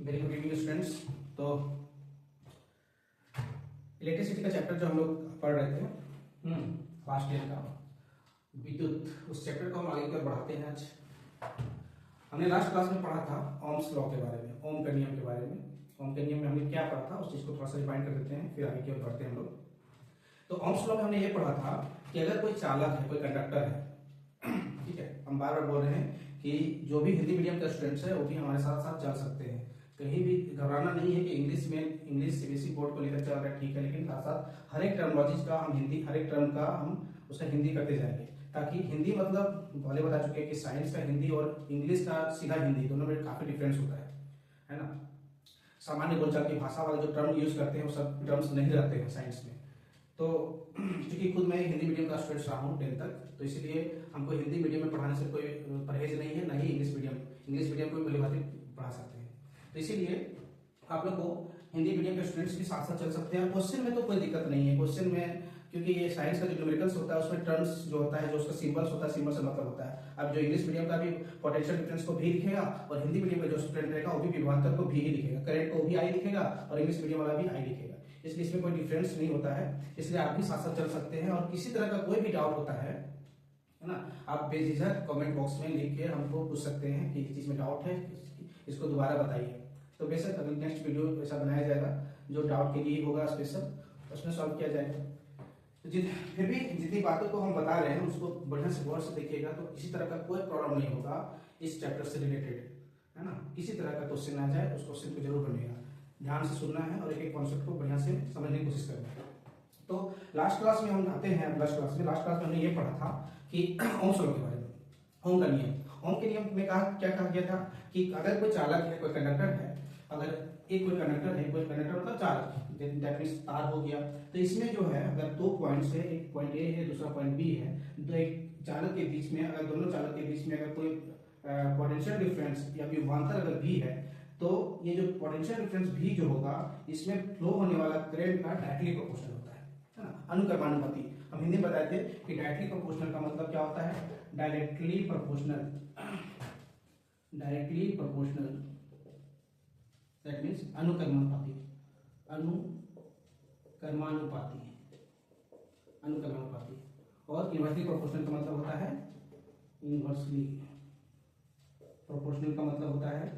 Very good evening students. तो electricity का chapter जो हम लोग पढ़ रहे थे लास्ट ईयर का विद्युत, उस चैप्टर को हम आगे की ओर बढ़ाते हैं। आज हमने लास्ट क्लास में पढ़ा था ओम्स लॉ के बारे में, ओम के नियम के बारे में। ओम के नियम में हमने क्या पढ़ा था उस चीज को थोड़ा सा रिवाइंड कर देते हैं, फिर आगे की ओर बढ़ते हैं हम लोग। तो ओम्स लॉ में हमने ये पढ़ा था कि अगर कोई चालक है, कोई कंडक्टर है, ठीक है, हम बार बार बोल रहे हैं कि जो भी हिंदी मीडियम के स्टूडेंट्स है वो भी हमारे साथ साथ चल सकते हैं। कहीं भी घबराना नहीं है कि इंग्लिश सीबीएसई बोर्ड को लेकर चल रहा है, ठीक है, लेकिन साथ साथ हर एक टर्मोलॉजी का हम हिंदी, हर एक टर्म का हम उसका हिंदी करते जाएंगे, ताकि हिंदी मतलब पहले बता चुके हैं कि साइंस का हिंदी और इंग्लिश का सीधा हिंदी दोनों में काफी डिफरेंस होता है ना। सामान्य बोलचाल की भाषा वाले जो टर्म यूज करते हैं वो सब टर्म्स नहीं रहते हैं साइंस में। तो क्योंकि खुद मैं हिंदी मीडियम का स्टूडेंट रहा हूँ 10th तक, तो इसलिए हमको हिंदी मीडियम में पढ़ाने से कोई परहेज नहीं है, ना ही इंग्लिश मीडियम को भली भांति पढ़ा सकते हैं। तो इसीलिए आप लोग को हिंदी मीडियम के स्टूडेंट्स भी साथ साथ चल सकते हैं। क्वेश्चन में तो कोई दिक्कत नहीं है। क्वेश्चन में क्योंकि ये साइंस का जो न्यूमेरिकल्स होता है उसमें टर्म्स जो होता है, जो उसका सिंबल्स होता है, सिंबल से मतलब होता है। अब जो इंग्लिश मीडियम का भी पोटेंशियल डिफरेंस को भी लिखेगा और हिंदी मीडियम का जो स्टूडेंट रहेगा वो भी विभवांतर को भी ही लिखेगा, करंट को भी आई लिखेगा और इंग्लिश मीडियम वाला भी आई लिखेगा। इसलिए इसमें कोई डिफरेंस नहीं होता है, इसलिए आप भी साथ साथ चल सकते हैं। और किसी तरह का कोई भी डाउट होता है ना, आप बेझिझक कमेंट बॉक्स में लिख के हमको पूछ सकते हैं कि इस चीज में डाउट है, इसको दोबारा बताइए। तो बेशक अभी नेक्स्ट वीडियो ऐसा बनाया जाएगा जो डाउट के लिए होगा स्पेशल, उसमें सॉल्व किया जाएगा। तो फिर भी जितनी बातों को हम बता रहे हैं उसको बढ़िया से गौर से देखिएगा, तो किसी तरह का कोई प्रॉब्लम नहीं होगा इस चैप्टर से रिलेटेड, है ना। किसी तरह का क्वेश्चन आ जाए उस क्वेश्चन को जरूर बनेगा, ध्यान से सुनना है और एक एक कॉन्सेप्ट को बढ़िया से समझने की कोशिश करना है। तो लास्ट क्लास में हम आते हैं, लास्ट क्लास में हमने ये पढ़ा था कि ओम्स लॉ के बारे में, ओम का नियम। ओम के नियम में क्या कहा गया था कि अगर कोई चालक है, कोई कंडक्टर है, अगर कोई कंडक्टर मतलब चालक, दैट मींस तार हो गया, तो इसमें जो है अगर दो पॉइंट्स है, एक पॉइंट ए है दूसरा पॉइंट बी है, तो एक चालक के बीच में, अगर दोनों चालक के बीच में अगर कोई पोटेंशियल डिफरेंस या विभवांतर अगर भी है, तो ये जो पोटेंशियल डिफरेंस भी जो होगा इसमें फ्लो होने वाला करंट का डायरेक्टली प्रोपोर्शनल होता है ना, अनुक्रमानुपाती। हम हिंदी में बताए थे कि डायरेक्टली प्रोपोर्शनल का मतलब क्या होता है, डायरेक्टली प्रोपोर्शनल दैट मींस अनुक्रमानुपाती। और इनवर्सली प्रोपोर्शनल का मतलब होता है, इनवर्सली प्रोपोर्शनल का मतलब होता है,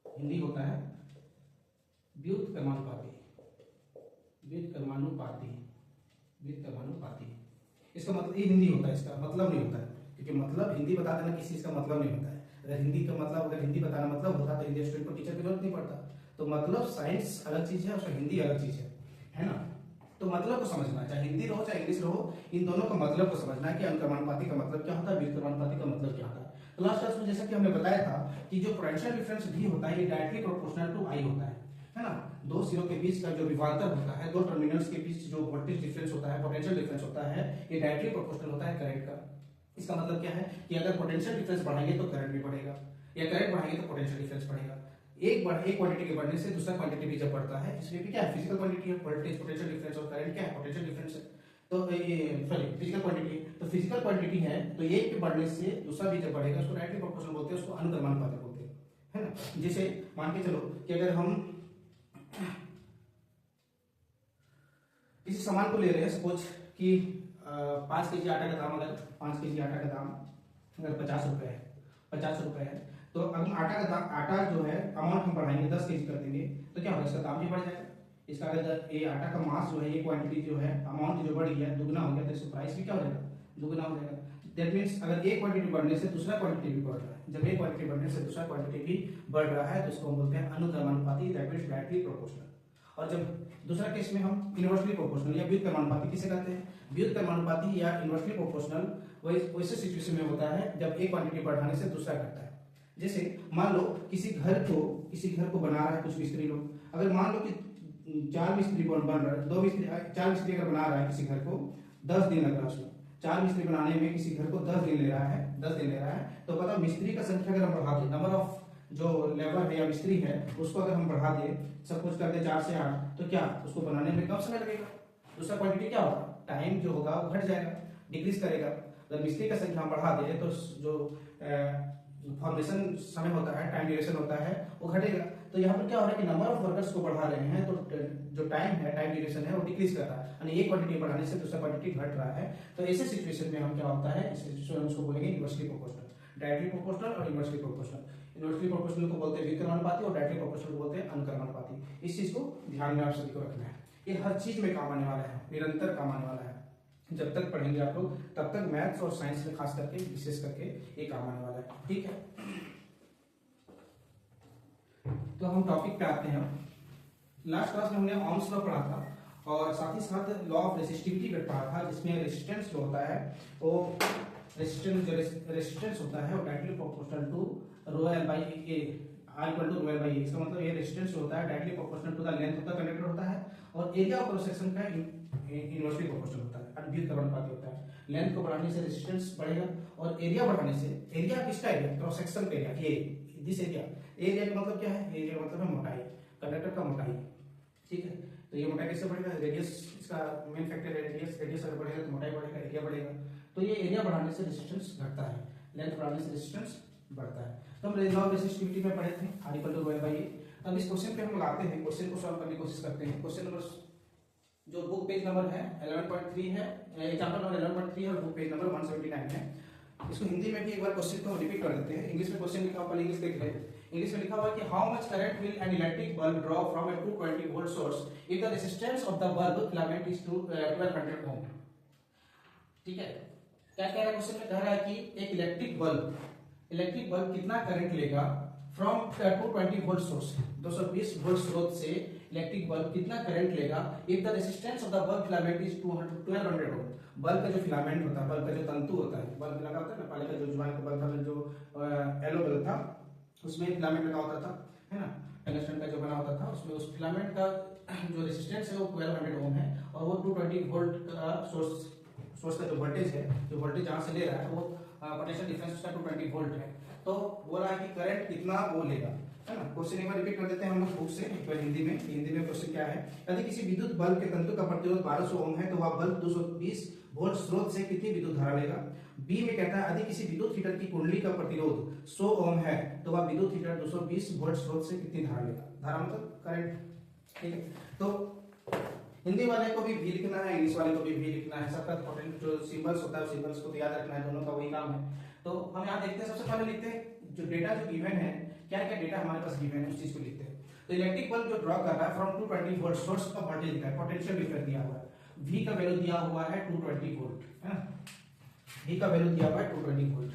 हिंदी होता है व्युत्क्रमानुपाती। इसका मतलब ये हिंदी होता है, इसका मतलब नहीं होता है, क्योंकि मतलब हिंदी बता देना किसी चीज का मतलब नहीं होता है। अगर हिंदी बताना मतलब होता तो हिंदी स्टूडेंट को टीचर की जरूरत नहीं पड़ता। तो मतलब साइंस अलग चीज है, उसका हिंदी अलग चीज है ना। तो मतलब को समझना, चाहे हिंदी रहो चाहे इंग्लिश रहो, इन दोनों का मतलब को समझना है कि अनुक्रमानुपाती का मतलब क्या होता है, व्युत्क्रमानुपाती का मतलब क्या होता है। तो लास्ट क्लास में जैसा कि हमने बताया था कि जो पोटेंशियल डिफरेंस भी होता है ये डायरेक्टली प्रोपोर्शनल टू आई होता है ना। दो सिरों के बीच का जो विभवांतर होता है, दो टर्मिनल्स के बीच जो वोल्टेज डिफरेंस होता है, पोटेंशियल डिफरेंस होता है, ये डायरेक्टली प्रोपोर्शनल होता है करंट का। इसका मतलब क्या है कि अगर पोटेंशियल डिफरेंस बढ़ाएंगे तो करंट भी बढ़ेगा, या करंट बढ़ाएंगे तो पोटेंशियल डिफरेंस बढ़ेगा। एक क्वांटिटी के बढ़ने से दूसरा क्वांटिटी भी जब बढ़ता है, इसमें भी क्या है, फिजिकल क्वांटिटी है, वोल्टेज पोटेंशियल डिफरेंस, और करंट क्या है, पोटेंशियल डिफरेंस है। तो ये फिजिकल क्वांटिटी, तो फिजिकल क्वांटिटी है तो एक के बढ़ने से दूसरा भी जब बढ़ेगा उसको डायरेक्टली प्रोपोर्शनल बोलते हैं, उसको अनुक्रमानुपाती बोलते हैं, है ना। जैसे मान के चलो कि अगर हम किसी सामान को ले रहे हैं, सपोज कि 5 kg आटा का दाम, अगर 5 kg आटा का दाम अगर 50 रुपए है, तो अगर आटा जो है अमाउंट हम बढ़ाएंगे 10 kg कर देंगे, तो क्या होगा, इसका दाम भी बढ़ जाएगा। इसका अगर ये आटा का मास जो है, ये क्वांटिटी जो है, अमाउंट जो बढ़ गया, दुगना हो गया, तो इसका प्राइस भी क्या हो जाएगा, दुगना हो जाएगा। दैट मींस अगर एक क्वांटिटी बढ़ने से दूसरा क्वांटिटी भी बढ़ रहा है, जब एक क्वांटिटी बढ़ने से दूसरा क्वांटिटी भी बढ़ रहा है तो इसको हम बोलते हैं अनुक्रमानुपाती, दैट मींस डायरेक्टली प्रोपोर्शनल। और जब दूसरा केस में हम इनवर्सली प्रोपोर्शनल या व्युत्क्रमानुपाती किसे कहते हैं, व्युत्क्रमानुपाती या इनवर्सली प्रोपोर्शनल वैसे सिचुएशन में होता है जब एक क्वांटिटी बढ़ाने से दूसरा घटता है। जैसे मान लो किसी घर को बना रहा है कुछ मिस्त्री लोग, अगर मान लो कि 4 मिस्त्री बन रहा है, 4 मिस्त्री अगर बना रहा है किसी घर को, 10 दिन लग रहा है उसमें, 4 मिस्त्री बनाने में किसी घर को 10 दिन ले रहा है, तो पता मिस्त्री का संख्या अगर हम बढ़ा दें, नंबर ऑफ जो लेबर है या मिस्त्री है उसको अगर हम बढ़ा दें, सब कुछ कर दे 4 से 8, तो क्या उसको बनाने में कम समय लगेगा, दूसरा क्वांटिटी क्या होगा, टाइम जो होगा वो घट जाएगा, डिक्रीज करेगा। अगर मिस्त्री का संख्या हम बढ़ा दे तो जो फॉर्मेशन समय होता है, टाइम ड्यूरेशन होता है, वो घटेगा। तो यहाँ पर क्या हो रहा है कि नंबर ऑफ वर्कर्स को बढ़ा रहे हैं, तो जो टाइम है, टाइम ड्यूरेशन है, वो डिक्रीज कर रहा है, यानी एक क्वांटिटी बढ़ाने से दूसरा क्वांटिटी घट रहा है। तो ऐसे सिचुएशन में हम क्या होता है, इस सिचुएशन में उसको बोलेंगे इन्वर्सली प्रोपोर्शनल, डायरेक्टली प्रोपोर्शनल और इन्वर्सली प्रोपोर्शनल। इन्वर्सली प्रोपोर्शनल को बोलते हैं विकर्मानुपाती और डायरेक्टली प्रोपोर्शनल को बोलते हैं अनुक्रमानुपाती। इस चीज को ध्यान में आप सभी को रखना है, ये हर चीज में काम आने वाला है, निरंतर काम आने वाला है। जब तक पढ़ेंगे आप लोग तब तक मैथ्स और साइंस में खास करके विशेष करके ये काम आने वाला है, ठीक है। तो हम टॉपिक पे आते हैं। लास्ट क्लास में हमने ओम्स लॉ पढ़ा था और साथ ही साथ लॉ ऑफ रेसिस्टिविटी पे पढ़ा था, जिसमें रेजिस्टेंस जो होता है वो रेजिस्टेंस होता है वो directly proportional to rho L by A, R equal to rho L by A. इसका मतलब ये रेजिस्टेंस जो होता है directly proportional to the length of the conductor होता है और एरिया ऑफ क्रॉस सेक्शन का इनवर्सली प्रोपोर्शनल होता है, व्युत्क्रमानुपाती होता है। लेंथ को बढ़ाने से रेजिस्टेंस बढ़ेगा और एरिया बढ़ाने से, एरिया किसका एरिया, क्रॉस सेक्शन का एरिया, ये दिस एरिया, एरिया का मतलब क्या है, एरिया मतलब है मोटाई, कंडक्टर का मोटाई, ठीक है। तो ये मोटाई कैसे बढ़ेगा, रेडियस, इसका मेन फैक्टर है रेडियस, रेडियस अगर बढ़ेगा तो मोटाई बढ़ेगा, एरिया बढ़ेगा। तो ये एरिया बढ़ाने से रेजिस्टेंस घटता है, लेंथ बढ़ाने से रेजिस्टेंस बढ़ता है। तो हम लॉ ऑफ रेसिस्टिविटी में पढ़े थे, R equal to rho L by A. अब इस क्वेश्चन पे हम लगाते हैं, क्वेश्चन को सॉल्व करने की कोशिश करते हैं। क्वेश्चन नंबर जो बुक पेज नंबर है 11.3 है, एग्जांपल नंबर 11.3 है और बुक पेज नंबर 179 है। इसको हिंदी में भी एक बार क्वेश्चन को रिपीट कर देते हैं। इंग्लिश में क्वेश्चन लिखा हुआ है, इंग्लिश देख रहे हैं। इंग्लिश में लिखा हुआ है कि how much current will an electric bulb draw from A 220 volt source if the resistance of the bulb filament is 1200 ओम। ठीक है, क्या कह रहा है क्वेश्चन में, कह रहा है कि एक इलेक्ट्रिक बल्ब कितना करंट लेगा फ्रॉम 220 वोल्ट सोर्स, 220 वोल्ट स्रोत से इलेक्ट्रिक बल्ब कितना करंट लेगा if the resistance of the bulb filament is 1200 ohm. Bulb का जो फिलामेंट होता है, बल्ब का जो तंतु होता है, बल्ब लगा होता है ना, पहले का जो जुबान का बल्ब था, जो येलो बल्ब था उसमें फिलामेंट लगा होता था, है ना, टंगस्टन का जो बना होता था, उसमें उस फिलामेंट का जो रेजिस्टेंस है वो 1200 ओम है और वो 220 वोल्ट का सोर्स का जो वोल्टेज है, जो वोल्टेज जहां से ले रहा है वो पोटेंशियल डिफरेंस उसका 220 वोल्ट है। तो बोल रहा है कि करंट कितना वो लेगा, है ना। क्वेश्चन एक बार रिपीट कर देते हैं हम लोग बुक से, एक बार हिंदी में क्वेश्चन क्या है, यदि किसी विद्युत बल्ब के तंतु का प्रतिरोध 1200 ओम है तो वह बल्ब 220 वोल्ट स्रोत से कितनी विद्युत धारा लेगा। बी में कहता है यदि किसी विद्युत हीटर की कुंडली का प्रतिरोध 100 ओम है तो वह विद्युत हीटर 220 वोल्ट स्रोत से कितनी धारा लेगा। धारा मतलब करंट, ठीक है। तो हिंदी वाले को भी लिखना है, इंग्लिश वाले को भी लिखना है, सबका पोटेंशियल जो सिंबल्स होता है सिंबल्स को तो याद रखना है, दोनों का वही काम है। तो हम यहाँ देखते हैं, सबसे पहले लिखते हैं जो डेटा जो गिवन है, क्या क्या डेटा हमारे पास गिवन है उस चीज को लिखते हैं। तो इलेक्ट्रिक बल्ब जो ड्रॉ कर रहा है फ्रॉम 220 वोल्ट सोर्स का वोल्टेज दिया है, पोटेंशियल डिफरेंस दिया हुआ है, V का वैल्यू दिया हुआ है 220 वोल्ट, है ना, V का वैल्यू दिया हुआ है 220 वोल्ट।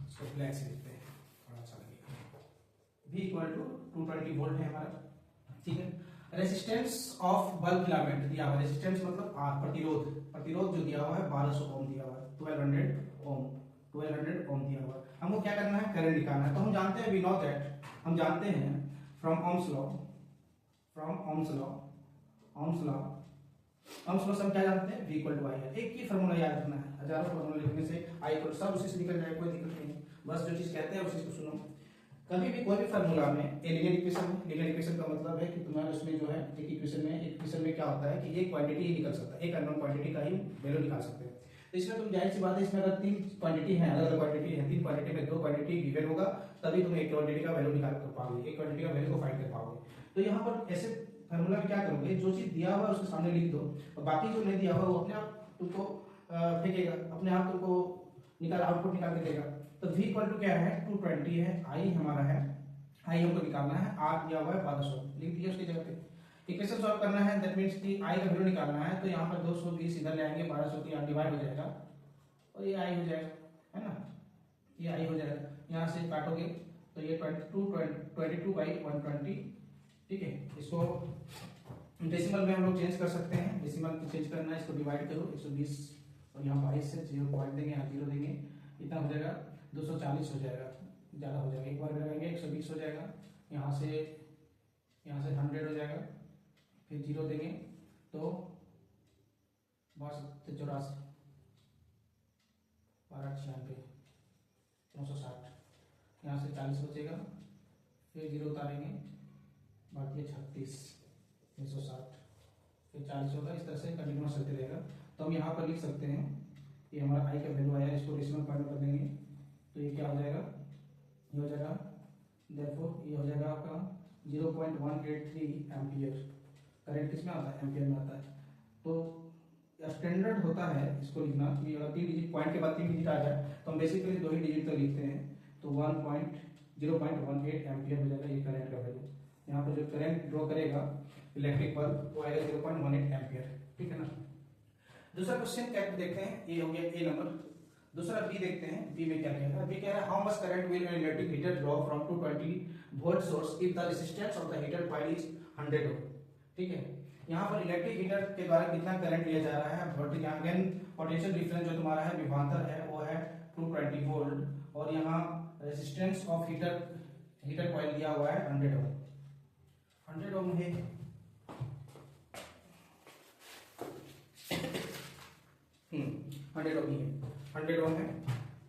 इसको ब्लैक से लिखते हैं, थोड़ा अच्छा लगेगा। V इक्वल टू 220 वोल्ट है हमारा, ठीक है। रेजिस्टेंस ऑफ बल्ब फिलामेंट दिया हुआ है, रेजिस्टेंस मतलब R, प्रतिरोध जो दिया हुआ है 1200 ओम दिया हुआ है, 1200 ओम दिया हुआ है। हमको क्या करना है, करंट निकालना है। तो हम जानते हैं, वी नो दैट, हम जानते हैं फ्रॉम ओम्स लॉ से हम क्या जानते हैं, V इक्वल टू आई है। एक ही फार्मूला याद रखना है, हजारों फार्मूला लिखने से I इक्वल सब उसी से निकल जाए, कोई दिक्कत नहीं है। बस जो चीज कहते हैं उसी को सुनो। कभी भी कोई भी फार्मूला में लीनियर इक्वेशन का मतलब है कि तुम्हारे उसमें जो है एक इक्वेशन में क्या होता है कि एक क्वांटिटी ही निकल सकता है, एक अननोन क्वांटिटी का ही वैल्यू निकाल सकते हैं। तो इसमें तुम जाहिर सी बात है, इसमें अगर 3 क्वांटिटी है, अलग अलग क्वांटिटी है, 3 क्वांटिटी में 2 क्वांटिटी गिवन होगा तभी तुम एक क्वांटिटी का वैल्यू निकाल कर पाओगे, एक क्वांटिटी का वैल्यू को फाइंड कर पाओगे। तो यहाँ पर ऐसे फार्मूला में क्या करोगे, जो चीज दिया हुआ है उसके सामने लिख दो और बाकी जो नहीं दिया हुआ वो अपने आप तुमको फेंकेगा, अपने आप तुमको आउटपुट निकाल के देगा। तो V इक्वल टू क्या है, 220 है, I हमारा है, I हमको निकालना है, R दिया हुआ है 1200, लिख दिया उसकी जगह पे। इक्वेशन सॉल्व करना है, दैट मींस कि I का वैल्यू निकालना है। तो यहाँ पर 220 इधर ले आएंगे, 1200 की यहाँ डिवाइड हो जाएगा और ये I हो जाएगा, है ना, ये I हो जाएगा। यहाँ से काटोगे तो ये 22/120, ठीक है। इसको डेसिमल में हम लोग चेंज कर सकते हैं, डेसिमल चेंज करना है, इसको डिवाइड करो 120 और यहाँ 22 से 0 पॉइंट देंगे, यहाँ 0 देंगे, इतना हो जाएगा 240 हो जाएगा, ज़्यादा हो जाएगा, एक बार लगाएंगे 120 हो जाएगा, यहाँ से 100 हो जाएगा, फिर 0 देंगे तो 84 1296 960, यहाँ से 40 बचेगा, फिर 0 उतारेंगे, बाकी 36 360, फिर 40 होगा। इस तरह से कंटिन्यूस चलते रहेगा। तो हम यहाँ पर लिख सकते हैं कि हमारा I का वैल्यू आया, इसको डेसिमल पॉइंट कर देंगे तो ये क्या हो जाएगा ये हो जाएगा, देयरफॉर ये हो जाएगा आपका 0.183 एम्पियर। करंट किसमें आता है? एम्पियर में आता है। तो स्टैंडर्ड होता है इसको लिखना कि अगर 3 डिजिट पॉइंट के बाद 3 डिजिट आ जाए तो हम बेसिकली 2 ही डिजिट तक लिखते हैं। तो 0.18 एम्पियर हो जाएगा ये करंट का वैल्यू। यहाँ पर जो करंट ड्रॉ करेगा इलेक्ट्रिक बल्ब वो आएगा 0.18 एम्पियर, ठीक है ना। दूसरा क्वेश्चन क्या देखते हैं, ये हो गया ए नंबर। दूसरा बी देखते हैं, बी में क्या कह रहा है। बी कह रहा है how much current will an electric heater draw from 220 volt source if the resistance of the heater coil is 100 ओम। ठीक है, यहाँ पर इलेक्ट्रिक हीटर के द्वारा कितना करंट लिया जा रहा है, वोल्टेज अगेन पोटेंशियल डिफरेंस जो तुम्हारा है विभवांतर है वो है 220 वोल्ट और यहाँ रेजिस्टेंस ऑफ हीटर कॉइल दिया हुआ है 100 ओम। 100 ओम है 100 ओम है 100 ओम है।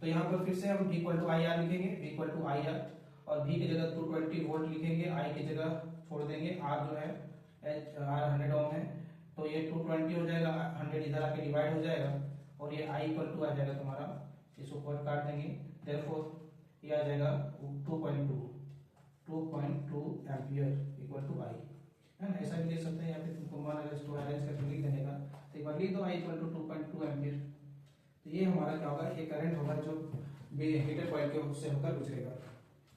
तो यहाँ पर फिर से हम V equal to I R लिखेंगे, V equal to I R और V की जगह 220 वोल्ट लिखेंगे, I की जगह छोड़ देंगे, R जो है R 100 ओम है। तो ये 220 हो जाएगा, 100 इधर आके डिवाइड हो जाएगा और ये I इक्वल टू आ जाएगा तुम्हारा, इसको ऊपर काट देंगे, देयरफॉर ये आ जाएगा 2.2 एम्पियर इक्वल टू I, है ना। ऐसा भी लिख सकते हैं या फिर तुमको मान अगर इसको अरेंज करके लिख देने का तो एक बार लिख दो I इक्वल टू 2.2 एम्पियर। तो ये हमारा क्या होगा, ये करंट होगा जो हीटर कॉइल के उससे होकर गुजरेगा।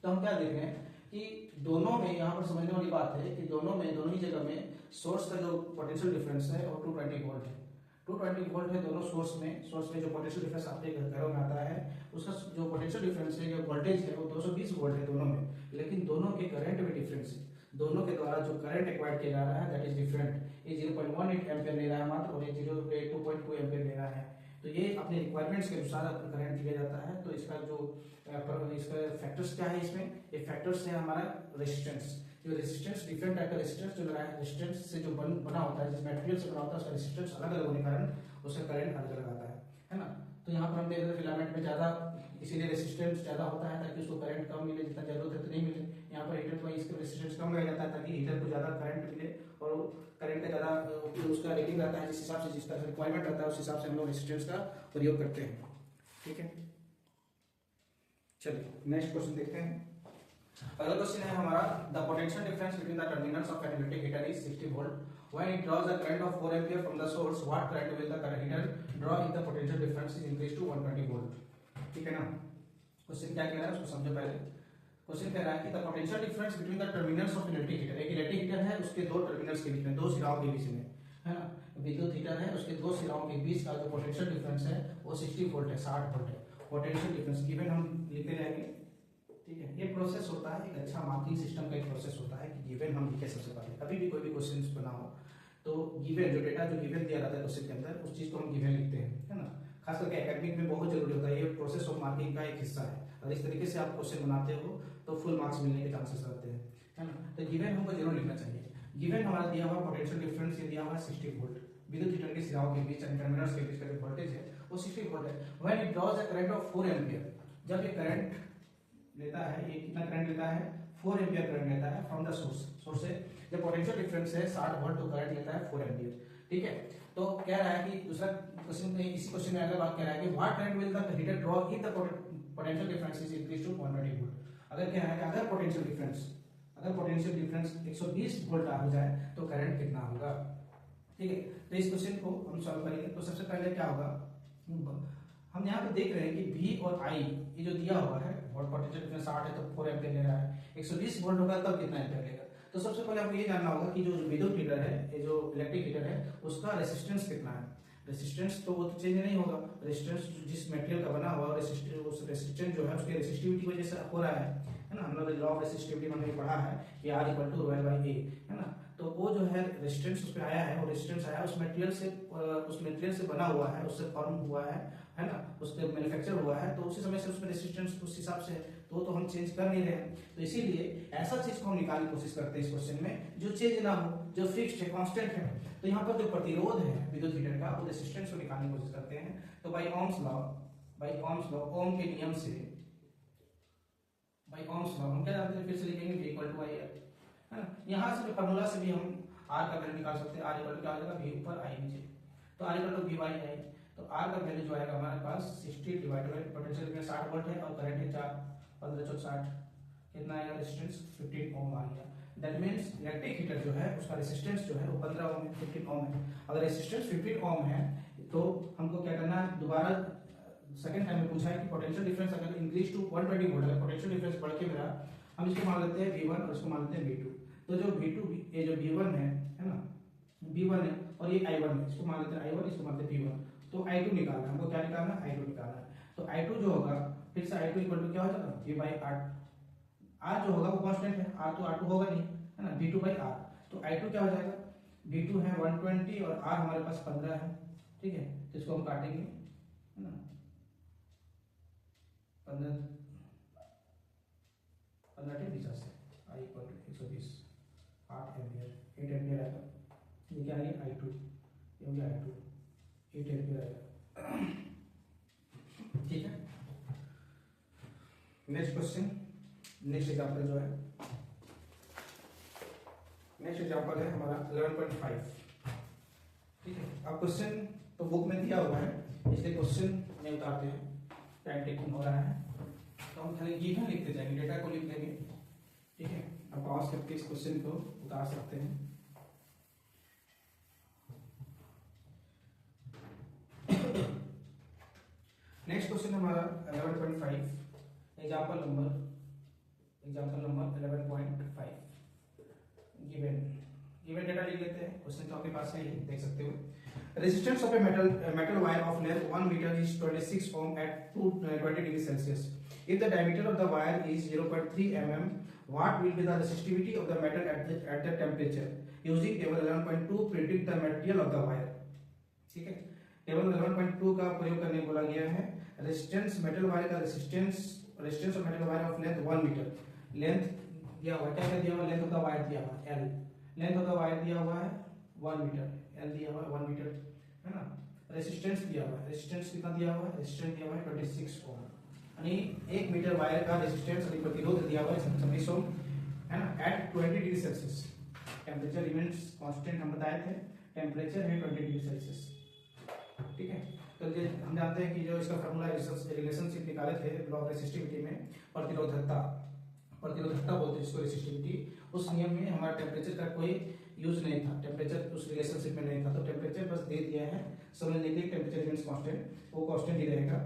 तो हम क्या देख रहे हैं कि दोनों में यहाँ पर समझने वाली बात है कि दोनों ही जगह में सोर्स का जो पोटेंशियल डिफरेंस है वो 220 वोल्ट है। 220 वोल्ट है दोनों सोर्स में जो पोटेंशियल डिफरेंस आपके घरों में आता है उसका जो पोटेंशियल डिफरेंस है, जो वोल्टेज है वो 220 वोल्ट है दोनों में, लेकिन दोनों के करंट में डिफरेंस है। दोनों के द्वारा जो करंट एक्वायर्ड किया जा रहा है दैट इज डिफरेंट। ये 0.18 एम्पियर ले रहा है मात्र और ये 2.2 एम्पियर ले रहा है। तो ये अपने रिक्वायरमेंट्स के अनुसार करंट लिया जाता है। तो इसका जो इसका फैक्टर्स क्या है, इसमें ये फैक्टर्स है हमारा रेजिस्टेंस। जो रेजिस्टेंस डिफरेंट टाइप का रेजिस्टेंस जो लगा है, रेजिस्टेंस से जो बना होता है, जिस मटेरियल से बना होता है उसका रेजिस्टेंस अलग अलग होने के कारण उसका करंट अलग अलग आता है ना। तो यहाँ पर हम देख रहे हैं फिलामेंट में ज्यादा इसीलिए रेजिस्टेंस ज्यादा होता है ताकि उसको करंट कम मिले, जितना जरूरत है तो नहीं मिले। यहाँ पर हीटर में इसका रेजिस्टेंस कम रह जाता है ताकि हीटर को ज्यादा करंट मिले और करंट का ज्यादा उसका रेटिंग रहता है जिस हिसाब से, जिस तरह से रिक्वायरमेंट रहता है उस हिसाब से हम लोग रेजिस्टेंस का प्रयोग करते हैं। ठीक है, चलिए नेक्स्ट क्वेश्चन देखते हैं। अगला क्वेश्चन है हमारा the potential difference between the terminals of an electric heater is 60 volt when it draws a current of 4 ampere from the source what current will the current heater draw if the potential difference is increase to 120 volt. ठीक है ना। Question क्या कह रहा है उसको समझो पहले। क्वेश्चन कह रहा है कि the potential difference between the terminals of electric heater, एक इलेक्ट्रिक हीटर है उसके दो टर्मिनल्स के बीच में, दो सिराओं के बीच में, है ना, विद्युत हीटर है उसके दो सिराओं के बीच का जो पोटेंशियल डिफरेंस है वो 60 वोल्ट है, 60 वोल्ट है। पोटेंशियल डिफरेंस गिवन हम लिखते रहेंगे। ठीक है, ये प्रोसेस होता है, एक अच्छा मार्किंग सिस्टम का एक प्रोसेस होता है कि गिवन हम लिखे सबसे पहले। कभी भी कोई भी क्वेश्चन बना हो तो गिवन जो डेटा जो गिवन दिया जाता है क्वेश्चन के अंदर उस चीज को हम गिवन लिखते हैं, है ना। खास करके एकेडमिक में बहुत जरूरी होता है, ये प्रोसेस ऑफ मार्किंग का एक हिस्सा है। और इस तरीके से आप क्वेश्चन बनाते हो तो फुल मार्क्स मिलने के चांसेस रहते हैं, है ना। तो गिवन हमको जरूर लिखना चाहिए। गिवन हमारा दिया हुआ पोटेंशियल डिफरेंस ये दिया हुआ 60 वोल्ट, विद्युत हीटर के सिराओं के बीच टर्मिनल्स के बीच का जो वोल्टेज है वो 60 वोल्ट है। When it draws a current of 4 ampere, जब ये करंट लेता है, ये कितना करंट लेता है, 4 एम्पीयर करंट लेता है फ्रॉम द सोर्स से। जब पोटेंशियल डिफरेंस है 60 वोल्ट तो करंट लेता है 4 एम्पीयर। ठीक है, तो कह रहा है कि दूसरा क्वेश्चन में, इसी क्वेश्चन में अगला बात कह रहा है कि what current will the heater draw if the potential difference is increase to 120 volt. अगर क्या है कि अगर पोटेंशियल डिफरेंस 120 वोल्ट हो जाए तो करंट कितना होगा। ठीक है, तो इस क्वेश्चन को हम सॉल्व करेंगे। तो सबसे पहले क्या होगा, हम यहाँ पे देख रहे हैं कि V और I ये जो दिया हुआ है, वोल्ट पोटेंशियल डिफरेंस 60 है तो 4 एम्पीयर ले रहा है, 120 वोल्ट होगा तब कितना एम्पीयर लेगा। तो सबसे पहले हमको ये जानना होगा कि जो विद्युत हीटर है, ये जो इलेक्ट्रिक हीटर है उसका रेजिस्टेंस कितना है। रेजिस्टेंस तो वो तो चेंज नहीं होगा, रेजिस्टेंस जिस मटेरियल का बना हुआ उस रेजिस्टेंस जो है उसके रेजिस्टिविटी की वजह से हो रहा है ना। हम लोग लॉ ऑफ रेजिस्टिविटी हमने पढ़ा है कि R equal to ρ by A, है ना। तो वो जो है रेजिस्टेंस उस पे आया है, वो रेजिस्टेंस आया उस मटेरियल से बना हुआ है, उससे फॉर्म हुआ है ना, उससे मैन्युफैक्चर हुआ है, तो उसी समय से उसमें रेजिस्टेंस उस हिसाब से तो हम चेंज कर नहीं रहे हैं। तो इसीलिए ऐसा चीज को हम निकालने की कोशिश करते हैं इस क्वेश्चन में जो चेंज ना हो, जो फिक्स्ड है, कांस्टेंट है। तो यहाँ पर जो प्रतिरोध है विद्युत हीटर का वो रेजिस्टेंस को निकालने की कोशिश करते हैं। तो बाय ओम्स लॉ, ओम के नियम से, बाय ओम्स लॉ हम क्या जानते हैं, फिर से लिखेंगे V इक्वल टू I है ना। यहाँ से जो फार्मूला से भी हम R का वैल्यू निकाल सकते हैं। R इक्वल टू क्या हो जाएगा, V ऊपर I नीचे, तो R equal to V by I। तो R का वैल्यू जो आएगा हमारे पास 60 डिवाइडेड बाय पोटेंशियल में 60 वोल्ट है और करंट है 4, 15 चौक 60, कितना आएगा रेजिस्टेंस 15 ओम आ गया। दैट मीन्स इलेक्ट्रिक हीटर जो है उसका रेजिस्टेंस जो है वो 15 ओम है, 15 ओम है। अगर रेजिस्टेंस 15 ओम है तो हमको क्या करना है, दोबारा सेकंड टाइम में पूछा है कि पोटेंशियल डिफरेंस अगर इंक्रीज टू 120 वोल्ट, अगर पोटेंशियल डिफरेंस बढ़ के मेरा, हम इसको मान लेते हैं V1 और इसको मान लेते हैं V2। तो जो V2 ये जो V1 है ना, V1 है और ये I1 है, इसको मान लेते हैं I1, इसको मान लेते हैं V1। तो I2 निकालना है हमको, क्या निकालना है, I2 निकालना है। तो I2 जो होगा फिर से I2 इक्वल टू क्या हो जाएगा, V बाई R। R जो होगा वो कांस्टेंट है, R तो R2 होगा नहीं, है ना, V2 बाई R। तो I2 क्या हो जाएगा, V2 है 120 और R हमारे पास 15 है, ठीक है। तो इसको हम काटेंगे, है ना, 15 15 20 से I equal to 120, 8 ampere, 8 ampere आएगा। ये क्या है, I2, ये हो गया I2, 8 एम्पियर आएगा, ठीक है। नेक्स्ट क्वेश्चन, नेक्स्ट एग्जांपल जो है, नेक्स्ट एग्जांपल है हमारा 11.5, ठीक है। अब क्वेश्चन तो बुक में दिया हुआ है, इसलिए क्वेश्चन में उतारते हैं, टाइम टेकिंग हो रहा है तो हम खाली गिवन लिखते जाएंगे, डेटा को लिख देंगे, ठीक है। अब पॉज करके इस क्वेश्चन को उतार सकते हैं। नेक्स्ट क्वेश्चन हमारा 11.5, एग्जांपल नंबर 11.5, गिवन डेटा लिख लेते हैं। क्वेश्चन तो आपके पास है, ही देख सकते हो। Resistance of A metal wire of length 1 meter is 26 ohm at 20 degrees Celsius. If the diameter of the wire is 0.3 mm, what will be the resistivity of the metal at the temperature? Using table 11.2 predict the material of the wire. ठीक है, table 11.2 का प्रयोग करने बोला गया है। Resistance metal wire का resistance of metal wire of length 1 metre, length दिया हुआ है, क्या दिया हुआ है, लेंथ ऑफ द वायर दिया हुआ है L, length of the wire दिया हुआ है 1 मीटर, L दिया हुआ है 1 मीटर, है ना। रेजिस्टेंस दिया हुआ है, रेजिस्टेंस कितना दिया हुआ है, रेजिस्टेंस दिया हुआ है 26 ओम, यानी 1 मीटर वायर का रेजिस्टेंस यानी प्रतिरोध दिया हुआ है 26 ओम, है ना, at 20 degree Celsius. Temperature remains constant हम बताए थे, टेंपरेचर है 20 डिग्री सेल्सियस, ठीक है। तो हम जानते हैं कि जो इसका फार्मूला रिलेशनशिप निकाले थे लॉ ऑफ रेसिस्टिविटी में, प्रतिरोधकता बोलते हैं इसको, रेसिस्टिविटी, उस नियम में हमारा टेम्परेचर का कोई यूज नहीं था, टेम्परेचर उस रिलेशनशिप में नहीं था। तो टेम्परेचर बस दे दिया है, समझने के लिए टेम्परेचर मींस कांस्टेंट, वो कांस्टेंट ही रहेगा,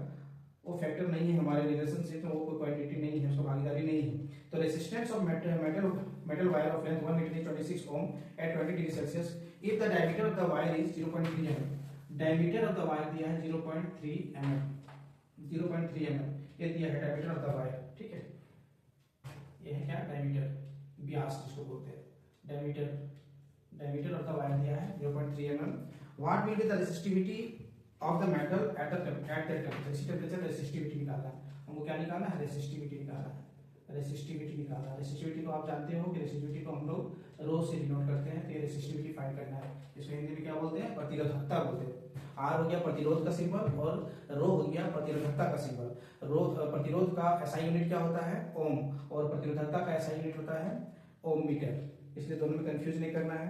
वो फैक्टर नहीं है हमारे रिलेशनशिप में, वो कोई क्वांटिटी नहीं है, उसका भागीदारी नहीं है। तो resistance of metal wire of length 1 metre is 26 ohm at 20 degree Celsius if the diameter of the wire is 0.3 mm। Diameter of the wire दिया है 0.3 mm, 0.3 mm ये दिया है डायमीटर ऑफ द वायर, ठीक है। ये है क्या, डायमीटर, व्यास जिसको बोलते हैं, डायमीटर ऑफ द वायर दिया है 0.3 mm। What will be the resistivity of the metal at that temperature, इसी टेम्परेचर रेसिस्टिविटी निकालना है हमको, क्या निकालना है, रेसिस्टिविटी निकालना है, रेसिस्टिविटी को आप जानते हो कि रेसिस्टिविटी को हम लोग रो से डिनोट करते हैं, तो ये रेसिस्टिविटी फाइंड करना है। इसको हिंदी में क्या बोलते हैं, प्रतिरोधकता बोलते हैं। आर हो गया प्रतिरोध का सिंबल और रो हो गया प्रतिरोधकता का सिंबल। प्रतिरोध का एसआई यूनिट क्या होता है, ओम, और प्रतिरोधकता का एसआई यूनिट होता है ओम मीटर, इसलिए दोनों में कंफ्यूज नहीं करना है।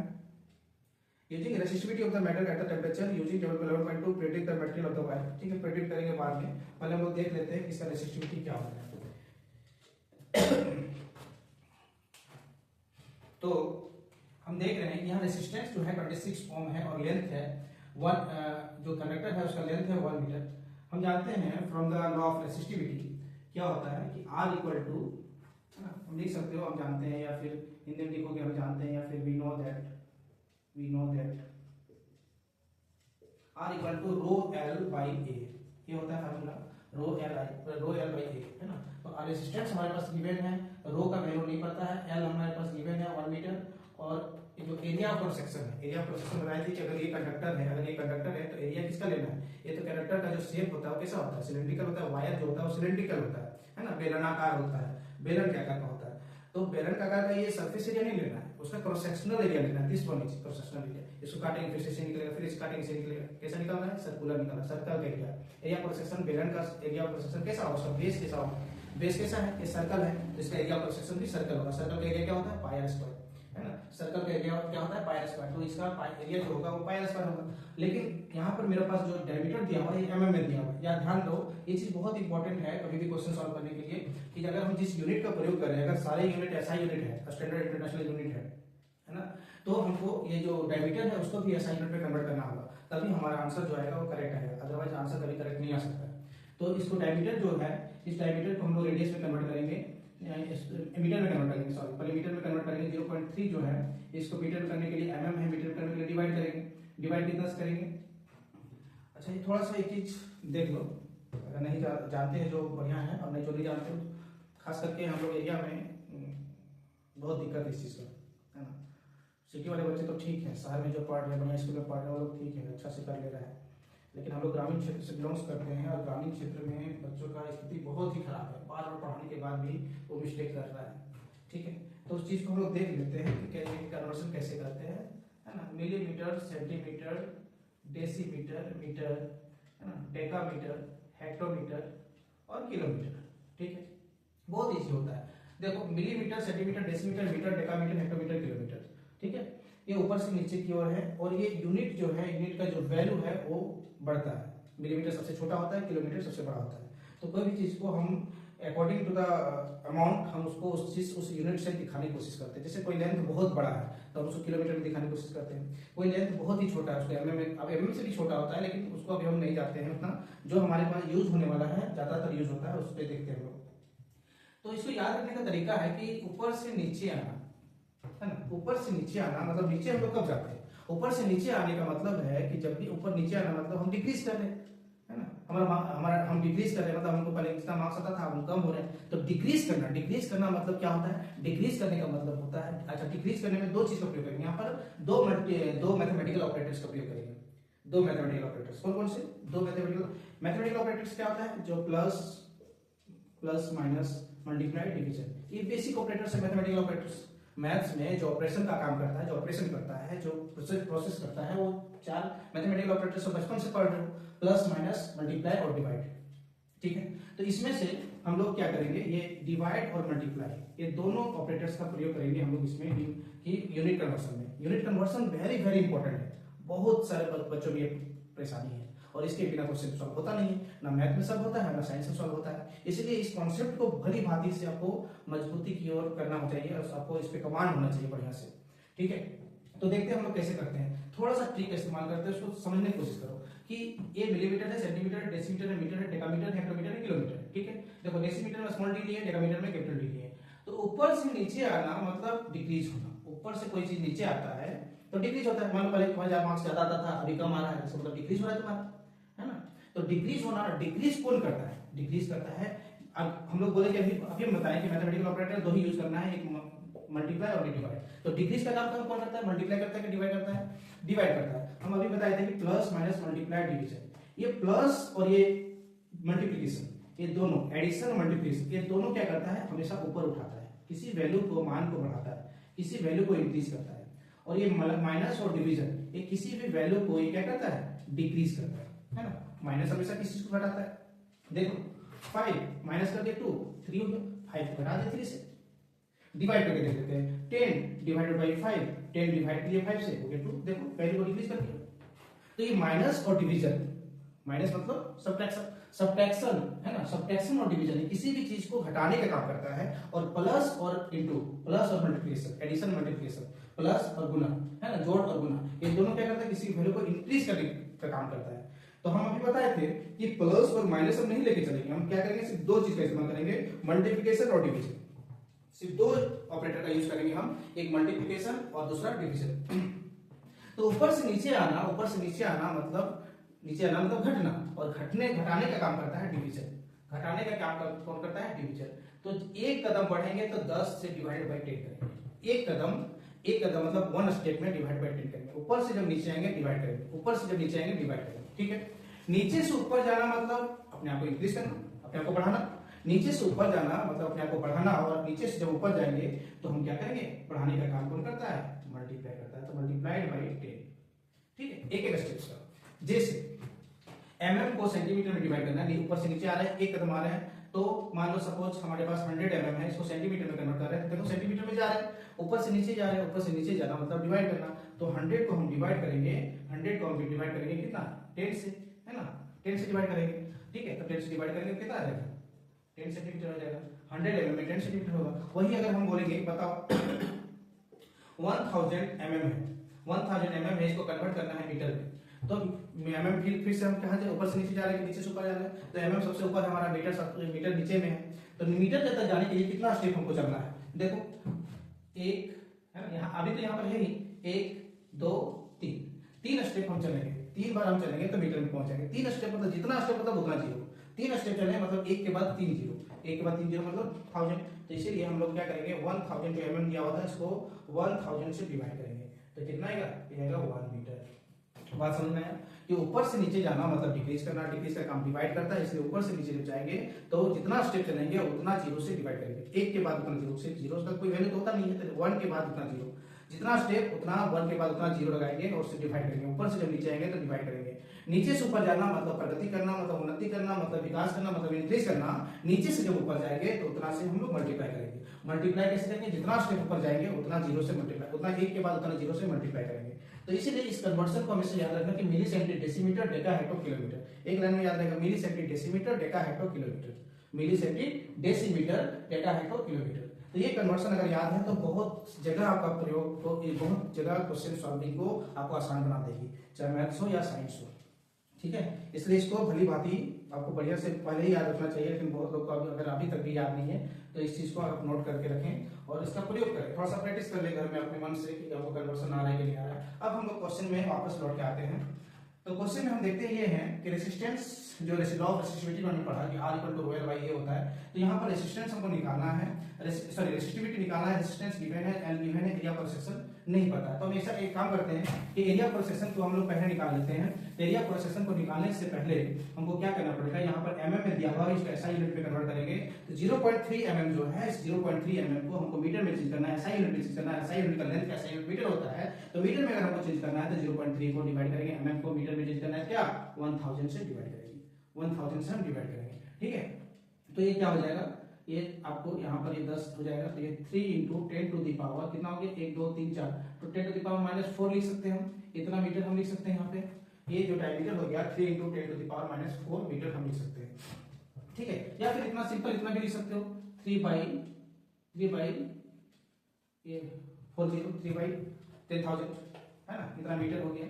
Using resistivity of the metal at the temperature using table 11.2 predict the material of the wire, ठीक है, प्रेडिक्ट करेंगे बाद में, पहले हम लोग देख लेते हैं इसका रेसिस्टिविटी क्या होता है। तो हम देख रहे हैं कि यहाँ रेसिस्टेंस जो है 26 ओम है और लेंथ है 1, जो कंडक्टर है उसका लेंथ है 1 मीटर। हम जानते हैं from the law of resistivity क्या होता है कि R इक्वल टू, हम लिख सकते हो हम जानते हैं, या फिर हिंदी में लिखोगे हम जानते हैं, या फिर we know that R equal to rho L by A, ये होता है formula, rho L by A, है ना। तो रेजिस्टेंस हमारे पास गिवन है, रो का वैल्यू नहीं पता है, L हमारे पास गिवन है 1 मीटर, और ये जो एरिया ऑफ क्रॉस सेक्शन है, एरिया ऑफ क्रॉस सेक्शन बताई थी कि अगर ये कंडक्टर है तो एरिया किसका लेना है, ये तो कंडक्टर का जो शेप होता है वो कैसा होता है, सिलेंड्रिकल होता है, वायर जो होता है वो सिलेंड्रिकल होता है ना, बेलनाकार होता है, बेलन के आकार का होता है। तो बेलन का आकार का ये सरफेस एरिया नहीं लेना है, उसका क्रॉस सेक्शनल एरिया लेना है, this one is cross sectional area. इसको काटेंगे फिर से निकलेगा, फिर इस काटेंगे से निकलेगा, कैसा निकलना है, सर्कुलर निकलना, सर्कल का एरिया क्रॉस सेक्शन, बेलन का एरिया क्रॉस सेक्शन कैसा होगा, उसका बेस कैसा होगा, बेस कैसा है, ये सर्कल है, तो इसका एरिया क्रॉस सेक्शन भी सर्कल होगा। सर्कल का एरिया क्या होता है, पाई r स्क्वायर, है ना। सर्कल का एरिया क्या होता है पाई स्क्वायर, तो इसका एरिया जो होगा वो पाई स्क्वायर होगा। लेकिन यहाँ पर मेरे पास जो डायमीटर दिया हुआ है ये mm में दिया हुआ है। या ध्यान दो ये चीज बहुत इंपॉर्टेंट है कभी भी क्वेश्चन सॉल्व करने के लिए कि अगर हम जिस यूनिट का प्रयोग कर रहे हैं, अगर सारे यूनिट ऐसा यूनिट है, स्टैंडर्ड इंटरनेशनल यूनिट है ना, तो हमको ये जो डायमीटर है उसको भी ऐसा यूनिट में कन्वर्ट करना होगा, तभी हमारा आंसर जो आएगा वो करेक्ट आएगा, अदरवाइज आंसर कभी करेक्ट नहीं आ सकता। तो इसको डायमीटर जो है, इस डायमीटर को हम लोग रेडियस में कन्वर्ट करेंगे, मीटर में कन्वर्ट करेंगे, सॉरी पहले मीटर में कन्वर्ट करेंगे। 0.3 जो है इसको मीटर में करने के लिए mm है, मीटर में करने के लिए डिवाइड करेंगे, डिवाइड कितना से करेंगे। अच्छा ये थोड़ा सा एक चीज देख लो, अगर नहीं जानते हैं जो बढ़िया है, और नहीं जो नहीं जानते हो खास करके हम लोग एरिया में बहुत दिक्कत है इस चीज का, है ना। सिटी वाले बच्चे तो ठीक है, शहर में जो पढ़ रहे हैं बढ़िया स्कूल में पढ़ रहे हैं वो लोग ठीक है, अच्छा से कर ले रहे हैं, लेकिन हम लोग ग्रामीण क्षेत्र से बिलोंग्स करते हैं और ग्रामीण क्षेत्र में बच्चों का स्थिति बहुत ही खराब है, बार बार पढ़ाने के बाद भी वो मिस्टेक कर रहा है, ठीक है। तो उस चीज को हम लोग देख लेते हैं कि कन्वर्सन कैसे करते हैं, है ना। मिलीमीटर, सेंटीमीटर, डेसीमीटर, मीटर, है ना, डेकामीटर, हेक्टोमीटर और किलोमीटर, ठीक है। बहुत ईजी होता है, देखो millimetre, centimetre, decimetre, metre, decametre, hectometre, kilometre, ठीक है। ये ऊपर से नीचे की ओर है और ये यूनिट जो है, यूनिट का जो वैल्यू है वो बढ़ता है। मिलीमीटर सबसे छोटा होता है, किलोमीटर सबसे बड़ा होता है। तो कोई भी चीज को हम अकॉर्डिंग टू द अमाउंट हम उसको उस यूनिट से दिखाने की कोशिश करते हैं। जैसे कोई लेंथ बहुत बड़ा है तो हम उसको किलोमीटर में दिखाने की कोशिश करते हैं, कोई लेंथ बहुत ही छोटा है उसको mm में, अब mm से भी छोटा होता है लेकिन उसको अभी हम नहीं जाते हैं उतना, जो हमारे पास यूज होने वाला है ज्यादातर यूज होता है उस पर देखते हैं हम लोग। तो इसको याद रखने का तरीका है कि ऊपर से नीचे आना, है ना। ऊपर से नीचे आना मतलब नीचे हम लोग कब जाते हैं, ऊपर से नीचे आने का मतलब है कि जब भी ऊपर नीचे आना मतलब हम डिक्रीज कर रहे हैं, है ना। हमारा हम डिक्रीज कर रहे हैं मतलब हमको पहले जितना मार्क्स आता था हम कम हो रहे हैं, तो डिक्रीज करना मतलब क्या होता है, डिक्रीज करने का मतलब होता है, अच्छा डिक्रीज करने में दो चीज का प्रयोग करेंगे, यहाँ पर दो मैथमेटिकल ऑपरेटर्स का प्रयोग करेंगे। दो मैथमेटिकल ऑपरेटर्स कौन कौन से, दो मैथमेटिकल ऑपरेटर्स क्या होता है, जो प्लस माइनस मल्टीप्लाई डिवीजन, ये बेसिक ऑपरेटर्स है मैथमेटिकल ऑपरेटर्स। मैथ्स में जो ऑपरेशन का काम करता है, जो ऑपरेशन करता है, जो प्रोसेस करता है, वो चार मैथमेटिकल ऑपरेटर्स बचपन से पढ़ रहे हो, प्लस माइनस मल्टीप्लाई और डिवाइड, ठीक है। तो इसमें से हम लोग क्या करेंगे, ये डिवाइड और मल्टीप्लाई ये दोनों ऑपरेटर्स का प्रयोग करेंगे हम लोग इसमें कि यूनिट कन्वर्सन में। Unit conversion very very important है, बहुत सारे बच्चों में ये परेशानी है और इसके बिना क्वेश्चन सॉल्व होता नहीं है, ना मैथ में सॉल्व होता है ना साइंस में सॉल्व होता है। इसलिए इस कॉन्सेप्ट को भली भांति से आपको मजबूती की ओर करना चाहिए और आपको इस पे कमांड होना चाहिए बढ़िया से, ठीक है। तो देखते हैं हम लोग कैसे करते हैं, थोड़ा सा ट्रिक का इस्तेमाल करते हैं, उसको समझने की कोशिश करो कि ये मिलीमीटर है, सेंटीमीटर है, डेसीमीटर है, मीटर है, डेकामीटर है, हेक्टोमीटर है, किलोमीटर है, ठीक है। देखो डेसीमीटर में स्मॉल डी लिया है, डेकामीटर में कैपिटल डी लिया है। तो ऊपर से नीचे आना मतलब डिक्रीज होना, ऊपर से कोई चीज नीचे आता है तो डिक्रीज होता है। मान लो पहले तुम्हारा मार्क्स ज्यादा आता था अभी कम आ रहा है, मतलब डिक्रीज हो रहा है तुम्हारा, है ना। तो डिक्रीज होना, डिक्रीज कौन करता है, डिक्रीज करता है। अब हम लोग बोले कि अभी हम बताएं कि मैथमेटिकल ऑपरेटर दो ही यूज करना है, एक मल्टीप्लाई और डिवाइड। तो डिक्रीज का काम कौन करता है, मल्टीप्लाई करता है कि डिवाइड करता है, डिवाइड करता है। हम अभी बताए थे कि प्लस माइनस मल्टीप्लाई डिवीजन, ये प्लस और ये मल्टीप्लिकेशन, ये दोनों एडिशन और मल्टीप्लिकेशन, ये दोनों क्या करता है, हमेशा ऊपर उठाता है, किसी वैल्यू को, मान को बढ़ाता है, किसी वैल्यू को इंक्रीज करता है। और ये माइनस और डिवीजन, ये किसी भी वैल्यू को ये क्या करता है, डिक्रीज करता है ना। माइनस हमेशा किस चीज को घटाता है, देखो 5 माइनस करके 2 3 हो गया, 5 घटा दे 3 से, डिवाइड करके देख लेते हैं 10 डिवाइडेड बाय 5, 10 डिवाइड किए 5 से हो गया 2, देखो वैल्यू को डिक्रीज करके। तो ये माइनस और डिवीजन, माइनस मतलब सब्ट्रैक्शन है ना, सब्ट्रैक्शन और डिवीजन किसी भी चीज को घटाने का काम करता है। और प्लस और इनटू, प्लस और मल्टीप्लिकेशन, एडिशन मल्टीप्लिकेशन, प्लस और गुना, है ना, जोड़ और गुना, ये दोनों क्या करता है, किसी वैल्यू को इंक्रीज करने का काम करता है। तो हम अभी बताए थे कि प्लस और माइनस हम नहीं लेके चलेंगे, हम क्या करेंगे, सिर्फ दो चीज का इस्तेमाल करेंगे, मल्टीप्लिकेशन और डिवीजन। सिर्फ दो ऑपरेटर का यूज करेंगे हम, एक मल्टीप्लिकेशन और दूसरा डिवीजन। तो ऊपर से नीचे आना, ऊपर से नीचे आना मतलब नीचे आना मतलब घटना, और घटाने का काम करता है डिवीजन। घटाने का काम कौन करता है, डिवीजन। तो एक कदम बढ़ेंगे तो 10 से डिवाइड बाय 10 करेंगे, एक कदम मतलब वन स्टेप में डिवाइड बाय 10 करेंगे। ऊपर से जब नीचे आएंगे डिवाइड करेंगे, ऊपर से जब नीचे आएंगे डिवाइड करेंगे, ठीक है। नीचे से ऊपर जाना मतलब अपने आप को इंक्रीज करना, अपने आप को बढ़ाना। नीचे से ऊपर जाना मतलब अपने आप को बढ़ाना, और नीचे से जब ऊपर जाएंगे तो हम क्या करेंगे, बढ़ाने का काम कौन करता है, मल्टीप्लाई करता है। तो मल्टीप्लाइड बाय 10, ठीक है, एक एक स्टेप का। जैसे mm को सेंटीमीटर में डिवाइड करना है, ऊपर से नीचे आ रहा है, एक कदम आ रहा है, तो मान लो सपोज हमारे पास 100 mm है, इसको सेंटीमीटर में कन्वर्ट कर रहे हैं, देखो सेंटीमीटर में जा रहे हैं, ऊपर से नीचे जा रहे हैं, ऊपर से नीचे जाना मतलब डिवाइड करना। तो 100 को हम डिवाइड करेंगे, 100 को हम डिवाइड करेंगे कितना, 10 से, है ना, 10 से डिवाइड करेंगे, ठीक है। तो 10 से डिवाइड करेंगे कितना आ जाएगा, 10 सेंटीमीटर हो जाएगा। 100 mm में 10 सेंटीमीटर होगा। वही अगर हम बोलेंगे बताओ 1000 mm है, 1000 mm है, इसको कन्वर्ट करना है मीटर में, तो mm फिर से हम कहाँ जाए, ऊपर से नीचे जा रहे हैं, नीचे से ऊपर जा रहे हैं, तो mm सबसे ऊपर हमारा, मीटर नीचे में है। तो मीटर तक जाने के लिए कितना स्टेप हमको चलना है, देखो एक है ना, यहाँ अभी तो यहाँ पर है ही, 1 2 3 स्टेप हम चलेंगे, 3 बार हम चलेंगे तो मीटर में पहुंचेंगे। 3 स्टेप मतलब जितना स्टेप मतलब उतना जीरो, 3 स्टेप चले मतलब एक के बाद 3 जीरो, एक के बाद 3 जीरो मतलब 1000। तो इसीलिए हम लोग क्या करेंगे, 1000 जो mm दिया हुआ था इसको 1000 से डिवाइड करेंगे, तो कितना आएगा, ये आएगा 1 मीटर। बात समझ में आया कि ऊपर से नीचे जाना मतलब डिक्रीज करना, डिक्रीज का काम डिवाइड करता है, इसलिए ऊपर से नीचे जब जाएंगे तो जितना स्टेप चलेंगे उतना जीरो से डिवाइड करेंगे, एक के बाद उतना जीरो से, जीरो का कोई वैल्यू तो होता नहीं है, तो 1 के बाद उतना जीरो, जितना स्टेप उतना 1 के बाद उतना जीरो लगाएंगे और उससे डिवाइड करेंगे। ऊपर से जब नीचे आएंगे तो डिवाइड करेंगे, नीचे से ऊपर जाना मतलब प्रगति करना, मतलब उन्नति करना, मतलब विकास करना, मतलब इंक्रीज करना। नीचे से जब ऊपर जाएंगे तो उतना से हम लोग मल्टीप्लाई करेंगे। मल्टीप्लाई कैसे करेंगे, जितना स्टेप ऊपर जाएंगे उतना जीरो से मल्टीप्लाई, उतना एक के बाद उतना जीरो से मल्टीप्लाई करेंगे। तो इसीलिए इस कन्वर्शन को हमेशा याद रखना कि milli centi decimetre deca hecto kilometre, एक लाइन में याद रहेगा, milli centi decimetre deca hecto kilometre, milli centi decimetre deca hecto kilometre. तो ये कन्वर्शन अगर याद है तो बहुत जगह आपका प्रयोग को, बहुत जगह क्वेश्चन सॉल्विंग को आपको आसान बना देगी, चाहे मैथ्स हो या साइंस हो, ठीक है। इसलिए इसको भली भांति आपको बढ़िया से पहले ही याद रखना चाहिए, लेकिन बहुत लोग को अगर अभी तक भी याद नहीं है तो इस चीज को आप नोट करके रखें और इसका प्रयोग करें, थोड़ा सा प्रैक्टिस कर ले घर में अपने मन से कि आपको कन्वर्शन आ रहा है कि नहीं आ रहा है। अब हम लोग क्वेश्चन में वापस लौट के आते हैं। तो क्वेश्चन में हम देखते ये हैं कि रेसिस्टेंस, जो लॉ ऑफ रेसिस्टिविटी हमने पढ़ा कि R equal to rho L by A होता है, तो यहाँ पर रेसिस्टेंस हमको निकालना है, सॉरी रेसिस्टिविटी निकालना है, रेसिस्टेंस गिवन है, एल गिवन है, एरिया पर सेक्शन नहीं पता है। तो हम ऐसा एक काम करते हैं कि एरिया पर सेक्शन को हम लोग पहले निकाल लेते हैं। एरिया पर सेक्शन को निकालने से पहले हमको क्या करना पड़ेगा, यहाँ पर mm में दिया हुआ है, इसको SI यूनिट में कन्वर्ट करेंगे। तो 0.3 mm जो है, इस 0.3 mm को हमको मीटर में चेंज करना है, SI यूनिट में चेंज करना है। SI यूनिट का लेंथ का SI यूनिट मीटर होता है, तो मीटर में अगर हमको चेंज करना है तो 0.3 को डिवाइड करेंगे, mm को मीटर में चेंज करना है, क्या 1000 से डिवाइड करेंगे, 1000 से हम डिवाइड करेंगे, ठीक है। तो ये क्या हो जाएगा, ये आपको यहाँ पर ये 10 हो जाएगा, तो ये 3 × 10 टू द पावर कितना हो गया, 1 2 3 4, तो 10 टू द पावर -4 लिख सकते हैं हम, इतना मीटर हम लिख सकते हैं यहाँ पे। ये जो डायमीटर हो गया 3 × 10 टू द पावर -4 मीटर हम लिख सकते हैं, ठीक है। या फिर इतना सिंपल इतना भी लिख सकते हो, 3 बाई ये 3/10,000 है ना, इतना मीटर हो गया।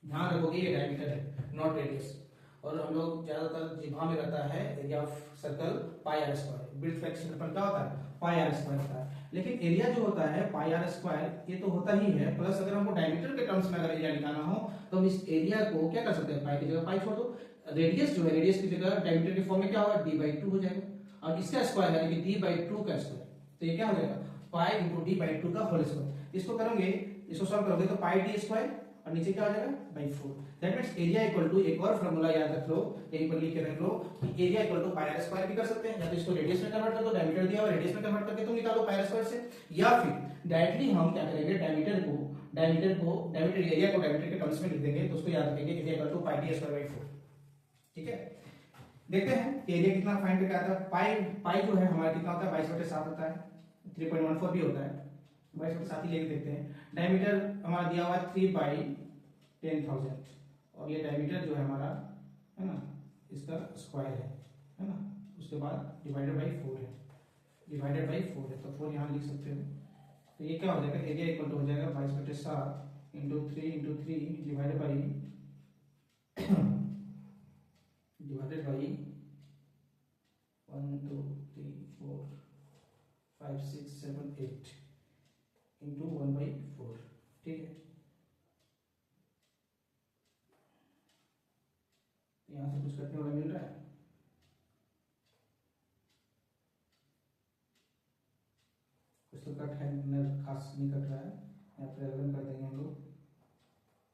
ध्यान रखोगे ये डायमीटर है, नॉट रेडियस। और हम लोग ज्यादातर जिह्वा में रहता है area of circle pi r square, width का क्षेत्रफल क्या होता है, पाई आर स्क्वायर होता है। लेकिन एरिया जो होता है पाई आर स्क्वायर ये तो होता ही है, प्लस अगर हमको डायमीटर के टर्म्स में अगर एरिया निकालना हो तो हम इस एरिया को क्या कर सकते हैं, पाई की जगह पाई छोड़ दो, रेडियस जो है रेडियस की जगह डायमीटर के फॉर्म में क्या होगा, d/2 हो जाएगा, और इसका स्क्वायर यानी कि d/2 का स्क्वायर, तो ये क्या हो जाएगा पाई × d/2 का होल स्क्वायर। इसको करोगे, इसको सॉल्व करोगे तो पाई d स्क्वायर और नीचे क्या हो जाएगा /4। That means area equal to, एक और फार्मूला याद रख लो, यहीं पर लिख के रख लो कि area equal to pi r square भी कर सकते हैं, या तो इसको रेडियस में कन्वर्ट कर दो, डायमीटर दिया हुआ रेडियस में कन्वर्ट करके तुम निकालो पाई आर स्क्वायर से, या फिर डायरेक्टली हम क्या करेंगे, डायमीटर एरिया को डायमीटर के टर्म्स में लिख देंगे, तो उसको याद रखेंगे area equal to pi d square /4, ठीक है। देखते हैं एरिया कितना फाइंड करके आता है। पाई जो है हमारा कितना होता है, 22/7 होता है, 3.14 भी होता है, 22/7 ही लेके देखते हैं। डायमीटर हमारा दिया हुआ है 3/10,000 और ये डायमीटर जो है हमारा है ना, इसका स्क्वायर है ना, उसके बाद डिवाइडेड बाई 4 है, तो 4 यहाँ लिख सकते हो। तो ये क्या हो जाएगा, एरिया इक्वल टू हो जाएगा 22/7 × 3 डिवाइडेड बाई 1 2 3 4 5 6 7 8 × 1/4, ठीक है। यहाँ से कुछ कटने वाला मिल रहा है, कुछ तो कट है, खास नहीं कट रहा है, यहाँ पर 11 कर देंगे हम लोग।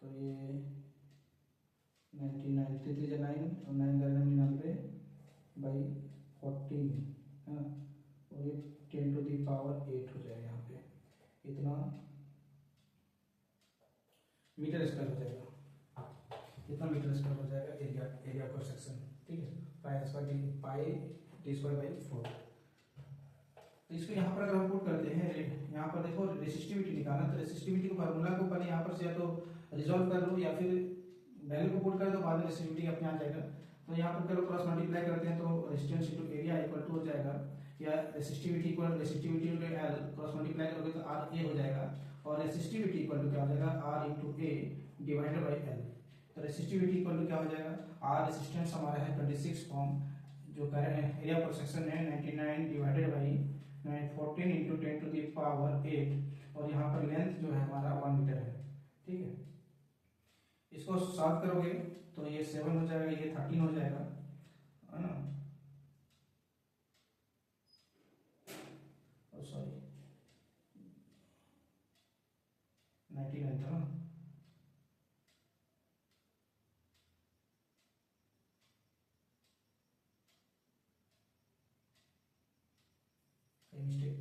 तो ये 99 3 9 और 9 99/14 है ना, और ये 10 टू द पावर 8 हो जाएगा, यहाँ पे इतना मीटर स्क्वायर हो जाएगा, इतना मीटर स्क्वायर हो जाएगा एरिया पर सेक्शन, ठीक है। Pi T square by 4। तो इसको यहाँ पर अगर हम पुट करते हैं, यहाँ पर देखो रेसिस्टिविटी निकालना, तो रेसिस्टिविटी को फार्मूला को पहले यहाँ पर से या तो रिजॉल्व कर लो या फिर वैल्यू को पुट कर दो, बाद में रेसिस्टिविटी अपने आ जाएगा। तो यहाँ पर करो क्रॉस मल्टीप्लाई करते हैं तो resistance into area equal to हो जाएगा, या resistivity equal resistivity into L, cross multiply करोगे तो आर ए हो जाएगा, और रेसिस्टिविटी इक्वल टू क्या हो जाएगा, R into A divided by L. तो रेसिस्टिविटी इक्वल टू क्या हो जाएगा, आर रेजिस्टेंस हमारा है 26 ओम, जो कह रहे हैं एरिया पर सेक्शन है 99 divided by 14 into 10 to the power 8, और यहाँ पर लेंथ जो है हमारा 1 मीटर है। ठीक है, इसको सॉल्व करोगे तो ये 7 हो जाएगा, ये 13 हो जाएगा, है ना, सॉरी 99 था ना, मिस्टेक,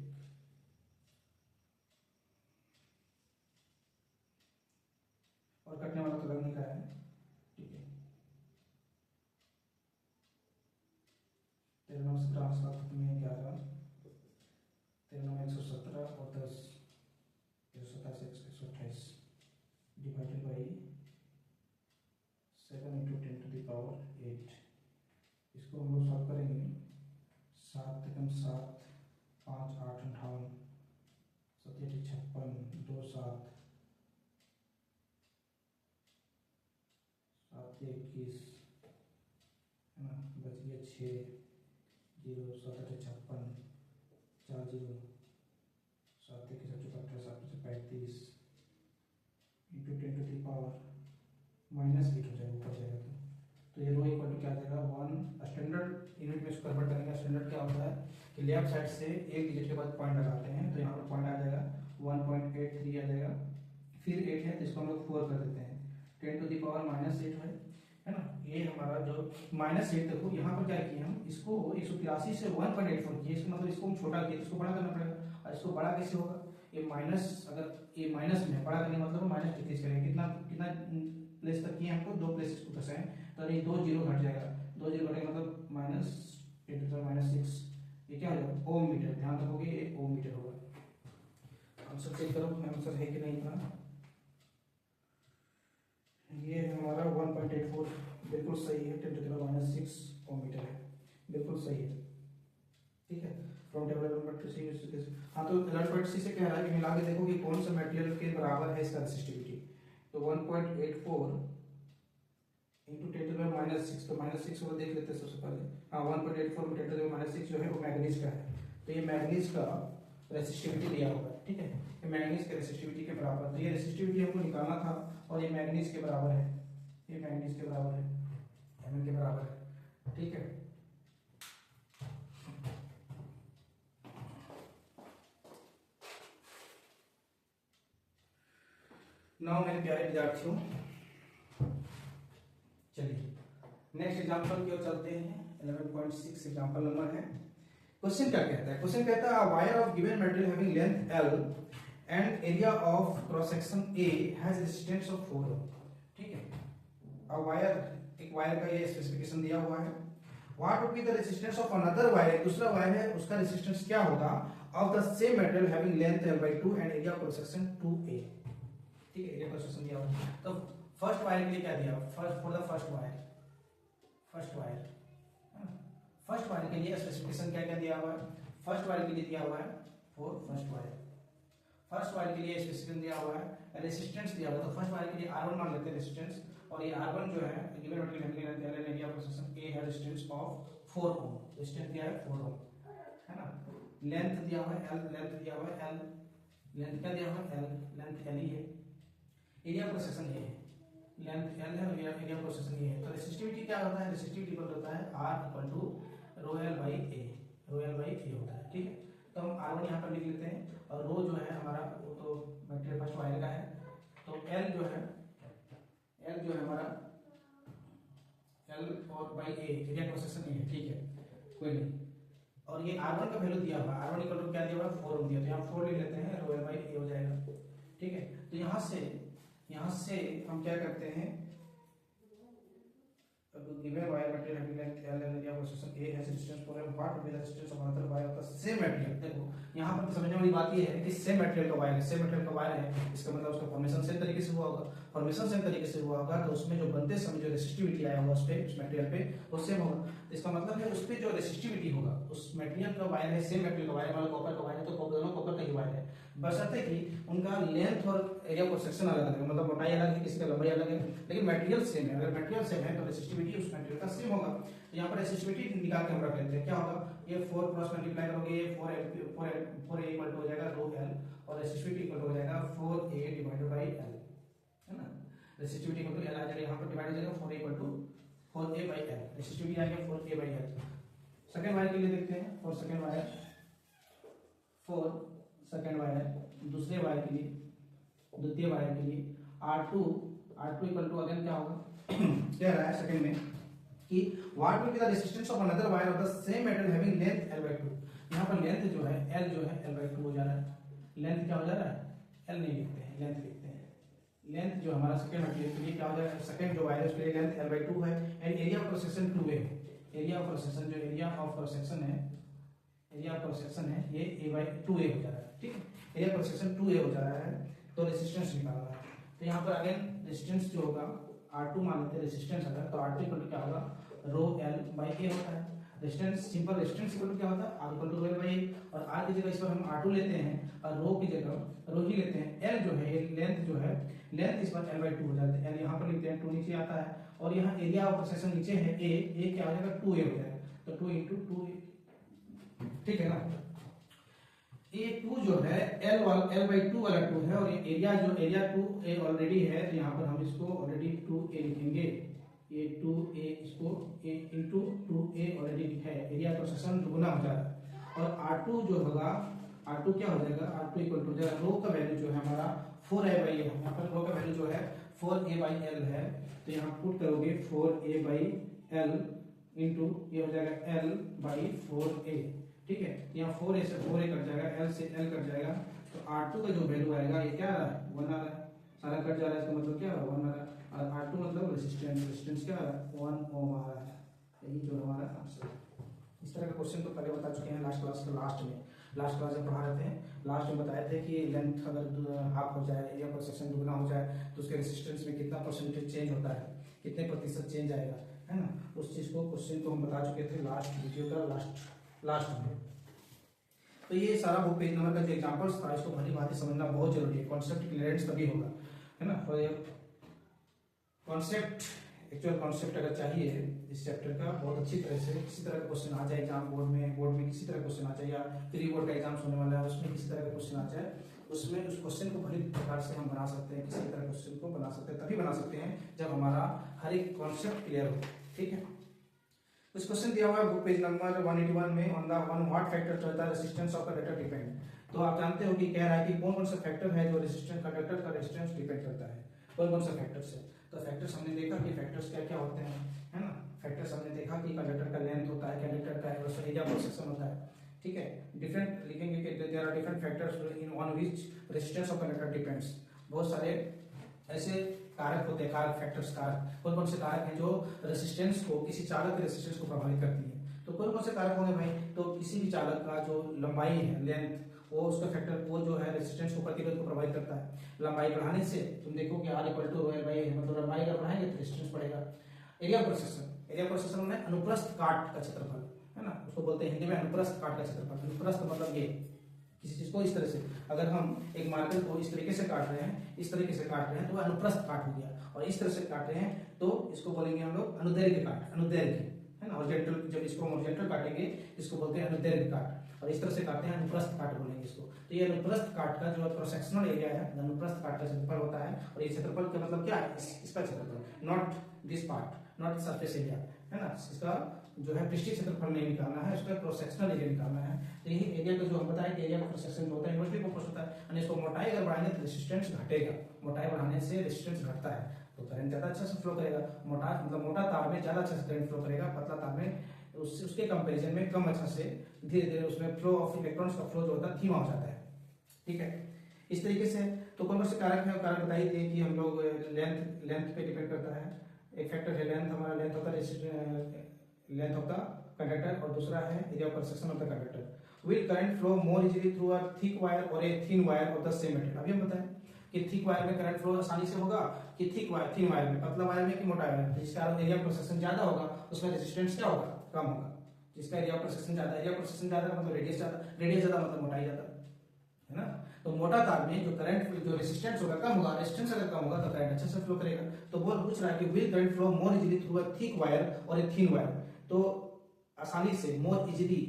और कटने वाला तो लग नहीं रहा है। ठीक है, 13 से 7 में 11, 13 117 और 10 127 128 divided by 7 into 10 to the power 8। इसको हम लोग सॉल्व करेंगे, 7 एकम 7, 5 8 58, 7 8 56, 2 7, 7 21, है ना, बच गया 6 0, 7 8 56, 4 0, 7 1 18, 7 35 इंटू 10 टू द पावर -8 हो जाएगा, ऊपर जाएगा तो ये रो इक्वल टू क्या आ जाएगा 1। स्टैंडर्ड यूनिट में इसको कन्वर्ट करेंगे। स्टैंडर्ड क्या होता है कि लेफ्ट साइड से एक डिजिट के बाद पॉइंट लगाते हैं, तो यहाँ पर पॉइंट आ जाएगा 1.83 आ जाएगा, फिर 8 है तो इसको हम लोग 4 कर देते हैं, 10 टू द पावर -8 है ना। ये हमारा जो -8, देखो यहाँ पर क्या किए हम, इसको 183 से 1.84 किए, इसका मतलब इसको हम छोटा किए, इसको बड़ा करना पड़ेगा। और इसको बड़ा कैसे होगा, ये माइनस, अगर ये माइनस में बड़ा करने का मतलब माइनस डिक्रीज करेंगे, कितना कितना प्लेस तक किए हमको, 2 प्लेसेस को दर्शाएं, तो ये 2 जीरो घट जाएगा, 2 जीरो घटेगा मतलब -6, ये क्या हो जाएगा ओम मीटर। ध्यान रखोगे ये ओम मीटर होगा। आंसर चेक करो आंसर है कि नहीं था। ये हमारा 1.84 बिल्कुल सही है, 10 टू द -6 ओम मीटर है, बिल्कुल सही है। ठीक है, फ्रॉम टेबल नंबर 2 सी। हाँ, तो 11.c से कह रहा है कि मिला के देखो कि कौन सा मटेरियल के बराबर है इसका रेसिस्टिविटी। तो 1.84 इंटू 10 टू द -6, तो -6 को देख लेते हैं सबसे पहले। हाँ, 1.84 में 10 टू द -6 जो है वो मैग्नीज का है, तो ये मैग्नीज का रेसिस्टिविटी दिया होगा। ठीक है, ये मैग्नीज के रेसिस्टिविटी के बराबर, तो ये रेसिस्टिविटी हमको निकालना था, और ये मैग्नीज के बराबर है, ये मैग्नीज के बराबर है, Mn के बराबर है। ठीक है, नाउ मेरे प्यारे विद्यार्थियों, चलिए नेक्स्ट एग्जांपल की ओर चलते हैं। 11.6 एग्जांपल नंबर है। क्वेश्चन क्या कहता है, क्वेश्चन कहता है wire of given material having length L and area of cross section A has resistance of 4 ओम। ठीक है, अब वायर, एक वायर का ये स्पेसिफिकेशन दिया हुआ है। What would be the resistance of another wire, दूसरा वायर है उसका रेजिस्टेंस क्या होगा, of the same material having length L/2 and area cross section 2A। ठीक है, एरिया क्रॉस सेक्शन दिया हुआ है। तो फर्स्ट वायर के लिए क्या दिया, first for the first wire, first wire के लिए स्पेसिफिकेशन क्या क्या दिया हुआ है, फर्स्ट वायर के लिए दिया हुआ है फॉर फर्स्ट वायर के लिए स्पेसिफिकेशन दिया हुआ है, रेजिस्टेंस दिया हुआ है। तो फर्स्ट वायर के लिए R1 मान लेते हैं रेजिस्टेंस, और ये R1 जो है given material having area cross section A है रेजिस्टेंस ऑफ 4 ओम, रेजिस्टेंस दिया है 4 ओम, है ना। लेंथ दिया हुआ है L, लेंथ दिया हुआ है L, लेंथ क्या दिया हुआ है L, लेंथ L ही है, एरिया क्रॉस सेक्शन ये है, लेंथ L है और एरिया क्रॉस सेक्शन ये है। तो रेसिस्टिविटी क्या होता है, रेसिस्टिविटी इक्वल होता है R equal to rho L by A, rho L by A होता है। ठीक है, तो हम R1 यहाँ पर लिख लेते हैं, और रो जो है हमारा वो तो मटेरियल फर्स्ट वायर का है, तो L जो है हमारा L और by A, area cross section ये है। ठीक है, कोई नहीं, और ये R1 का वैल्यू दिया हुआ है, R1 इक्वल टू क्या दिया हुआ है 4 दिया, तो यहाँ 4 लिख लेते हैं, रो L बाई A हो जाएगा। ठीक है, तो यहाँ से हम क्या करते हैं, given wire material having length L and area of section A has resistance for what will be the resistance of another wire of the same material। देखो यहाँ पर समझने वाली बात ये है कि सेम मटेरियल का वायर है, सेम मटेरियल का वायर है, इसका मतलब उसका फॉर्मेशन सेम तरीके से हुआ होगा, फॉर्मेशन सेम तरीके से हुआ होगा तो उसमें जो बनते समय जो रेसिस्टिविटी आया होगा उस पे, उस मटेरियल पे वो सेम होगा। इसका मतलब है उस पे जो रेसिस्टिविटी होगा उस मटेरियल का वायर है, सेम मटेरियल का वायर, मतलब कॉपर का वायर है तो दोनों कॉपर का ही वायर है, बशर्ते कि उनका लेंथ और एरिया ऑफ सेक्शन अलग अलग है, मतलब मोटाई अलग है, किसी का लंबाई अलग है, लेकिन मटेरियल सेम है। अगर मटेरियल सेम है तो रेसिस्टिविटी उस मटेरियल का सेम होगा। तो यहाँ पर रेसिस्टिविटी निकाल के हम रख लेते हैं, क्या होगा, ये 4 क्रॉस मल्टीप्लाई करोगे ये 4 इक्वल टू हो जाएगा रो एल और रेसिस्टिविटी इक्वल हो जाएगा 4a डिवाइडेड बाय एल, है ना। रेसिस्टिविटी इक्वल टू एल आ जाएगा, यहाँ पर डिवाइड हो जाएगा 4a equal to 4a by L, resistivity आ गया 4a by L. Second wire के लिए देखते हैं, for second wire, for second wire दूसरे वायर के लिए, द्वितीय वायर के लिए R2 इक्वल टू अगेन क्या होगा कह रहा है सेकंड में कि what will be the resistance of another wire of the same metal having length L/2। यहाँ पर लेंथ जो है L जो है L/2 हो जा रहा है, लेंथ क्या हो जा रहा है, L नहीं लिखते हैं, लेंथ लिखते हैं। लेंथ जो हमारा सेकंड मटेरियल के लिए क्या हो जाएगा, सेकंड जो वायर है उसके लिए लेंथ L/2 है and area of cross section 2a है। एरिया ऑफ क्रॉस सेक्शन जो एरिया ऑफ क्रॉस सेक्शन है, एरिया ऑफ क्रॉस सेक्शन है ये a/2a हो जा रहा है, ठीक है, एरिया क्रॉस सेक्शन 2a हो जा रहा है। तो रेजिस्टेंस निकालना है, तो यहाँ पर अगेन रेजिस्टेंस जो होगा R2 मान लेते हैं रेजिस्टेंस अगर, तो R2 इक्वल टू क्या होगा रो L बाई A होता है। Resistance simple resistance equal to क्या होता है R equal to L by A, और R की जगह इस पर हम R2 लेते हैं और रो की जगह रो ही लेते हैं। L जो है ये लेंथ जो है, लेंथ इस पर L/2 हो जाता है, L यहाँ पर लिखते हैं, 2 नीचे आता है और यहाँ एरिया ऑफ सेक्शन नीचे है A क्या हो जाएगा 2a हो जाएगा, तो 2 × 2a, ठीक है ना। A2 जो है L/2 वाला 2 है और ये एरिया जो एरिया 2a ऑलरेडी है तो यहाँ पर हम इसको ऑलरेडी 2a लिखेंगे, ये 2a इसको a × 2a ऑलरेडी लिखा है, एरिया का सेक्शन दुगना हो जाएगा। और R2 जो होगा, R2 क्या हो जाएगा, R2 इक्वल टू जाएगा रो का वैल्यू जो है हमारा 4a/L है, यहाँ पर रो का वैल्यू जो है 4a/L है, तो यहाँ पुट करोगे 4a/L इंटू ये हो जाएगा L/4a, ठीक है। यहाँ 4a से 4a कट जाएगा, L से L कट जाएगा, तो R2 का जो वैल्यू आएगा ये क्या आ रहा है 1 आ रहा है, सारा कट जा रहा है, इसका मतलब क्या है 1 आ रहा है, और R2 मतलब रेजिस्टेंस क्या आ रहा है 1 ओम आ रहा है, यही जो हमारा आंसर है। इस तरह का क्वेश्चन तो पहले बता चुके हैं लास्ट क्लास के लास्ट क्लास में पढ़ा रहे थे, लास्ट में बताए थे कि लेंथ अगर हाफ हो जाए, एरिया पर सेक्शन दुगना हो जाए तो उसके रेजिस्टेंस में कितना परसेंटेज चेंज होता है, कितने प्रतिशत चेंज आएगा, है ना। उस चीज को क्वेश्चन को हम बता चुके थे लास्ट वीडियो का लास्ट में। तो ये सारा वो पेज नंबर का जो एग्जांपल्स था इसको भली भांति समझना बहुत जरूरी है, कॉन्सेप्ट क्लियरेंस तभी होगा, है ना। कॉन्सेप्ट एक्चुअल कॉन्सेप्ट अगर चाहिए इस चैप्टर का बहुत अच्छी तरह से, किसी तरह का क्वेश्चन आ जाए एग्जाम बोर्ड में किसी तरह क्वेश्चन आ जाए, या प्री बोर्ड का एग्जाम होने वाला है उसमें किसी तरह का क्वेश्चन आ जाए, उसमें उस क्वेश्चन को भली प्रकार से हम बना सकते हैं, किसी तरह क्वेश्चन को बना सकते हैं, तभी बना सकते हैं जब हमारा हर एक कॉन्सेप्ट क्लियर हो, ठीक है। कुछ क्वेश्चन दिया हुआ है बुक पेज नंबर 181 में, on the one what factor चलता है रेजिस्टेंस ऑफ कंडक्टर डिपेंड। तो आप जानते हो कि कह रहा है कि कौन कौन सा फैक्टर है जो रेजिस्टेंस कंडक्टर का रेजिस्टेंस डिपेंड करता है, कौन कौन सा फैक्टर्स है। तो फैक्टर्स हमने देखा कि फैक्टर्स क्या क्या होते हैं, है ना। फैक्टर्स हमने देखा कि कंडक्टर का लेंथ होता है, कंडक्टर का एरिया पर सेक्शन होता है, ठीक है। डिफरेंट लिखेंगे कि there are different factors in on which resistance of conductor depends. बहुत सारे ऐसे कारक होते हैं, कारक फैक्टर्स, कारक कौन कौन से कारक हैं जो रेजिस्टेंस को, किसी चालक के रेजिस्टेंस को प्रभावित करती है। तो कौन कौन से कारक होंगे भाई, तो किसी भी चालक का जो लंबाई है, लेंथ, वो उसका फैक्टर वो जो है रेजिस्टेंस को, प्रतिरोध को प्रभावित करता है। लंबाई बढ़ाने से तुम देखो कि R equal to L by A, मतलब लंबाई अगर बढ़ाएंगे तो रेजिस्टेंस बढ़ेगा। एरिया पर सेक्शन में अनुप्रस्थ काट का क्षेत्रफल, है ना, उसको बोलते हैं हिंदी में अनुप्रस्थ काट का क्षेत्रफल। अनुप्रस्थ मतलब ये किसी चीज को इस तरह से, अगर हम एक मार्कर को इस तरीके से काट रहे हैं, इस तरीके से काट रहे हैं तो वह अनुप्रस्थ काट हो गया, और इस तरह से काट रहे हैं तो इसको बोलेंगे हम लोग अनुदैर्घ्य काट, अनुदैर्घ्य, है ना। हॉरिजॉन्टल, जब इसको हॉरिजॉन्टल काटेंगे इसको बोलते हैं अनुदैर्घ्य काट, और इस तरह से काटते हैं अनुप्रस्थ काट बोलेंगे इसको। तो ये अनुप्रस्थ काट का जो क्रॉस सेक्शनल एरिया है, अनुप्रस्थ काट का क्षेत्रफल होता है, और ये क्षेत्रफल का मतलब क्या है, इसका क्षेत्रफल, not this part, not surface area, है ना। इसका जो है पृष्ठीय क्षेत्रफल नहीं निकालना है, उसका क्रॉस सेक्शनल एरिया निकालना है। तो यही एरिया का जो हम बताएं कि एरिया क्रॉस सेक्शन होता है, इन्वर्सली प्रोपोर्शनल होता है, यानी इसको मोटाई अगर बढ़ाएंगे तो रेजिस्टेंस घटेगा, मोटाई बढ़ाने से रेजिस्टेंस घटता है, तो करंट ज्यादा अच्छा से फ्लो करेगा। मोटा मतलब मोटा तार में ज्यादा अच्छा से करंट फ्लो करेगा, पतला तार में उसके कंपैरिजन में कम अच्छा से, धीरे धीरे उसमें फ्लो ऑफ इलेक्ट्रॉन्स का फ्लो जो होता है धीमा हो जाता है, ठीक है। इस तरीके से तो कौन कौन से कारक है, कारक बताइए कि हम लोग लेंथ पे डिपेंड करता है, एक फैक्टर है लेंथ, हमारा लेंथ होता है लेंथ ऑफ द कंडक्टर, और दूसरा है area of cross section of the conductor. Will current flow more easily through a thick wire और a thin wire of the same material. अभी हम बताएं कि थिक वायर में करंट फ्लो आसानी से होगा कि थिक वायर, थिन वायर में, पतला वायर में कि मोटा वायर में। जिसका एरिया ऑफ क्रॉस सेक्शन ज्यादा होगा उसमें रेजिस्टेंस क्या होगा, कम होगा। जिसका एरिया ऑफ क्रॉस सेक्शन ज्यादा, एरिया ऑफ क्रॉस सेक्शन ज्यादा मतलब रेडियस ज्यादा, रेडियस ज्यादा मतलब मोटाई ज्यादा, है ना। तो मोटा तार में जो करंट, जो रेजिस्टेंस होगा कम होगा, रेजिस्टेंस अगर कम होगा तो करंट अच्छे से फ्लो करेगा। तो वो पूछ रहा है कि will current flow more easily through a thick wire और ए थिन वायर। तो आसानी से, मोर इजीली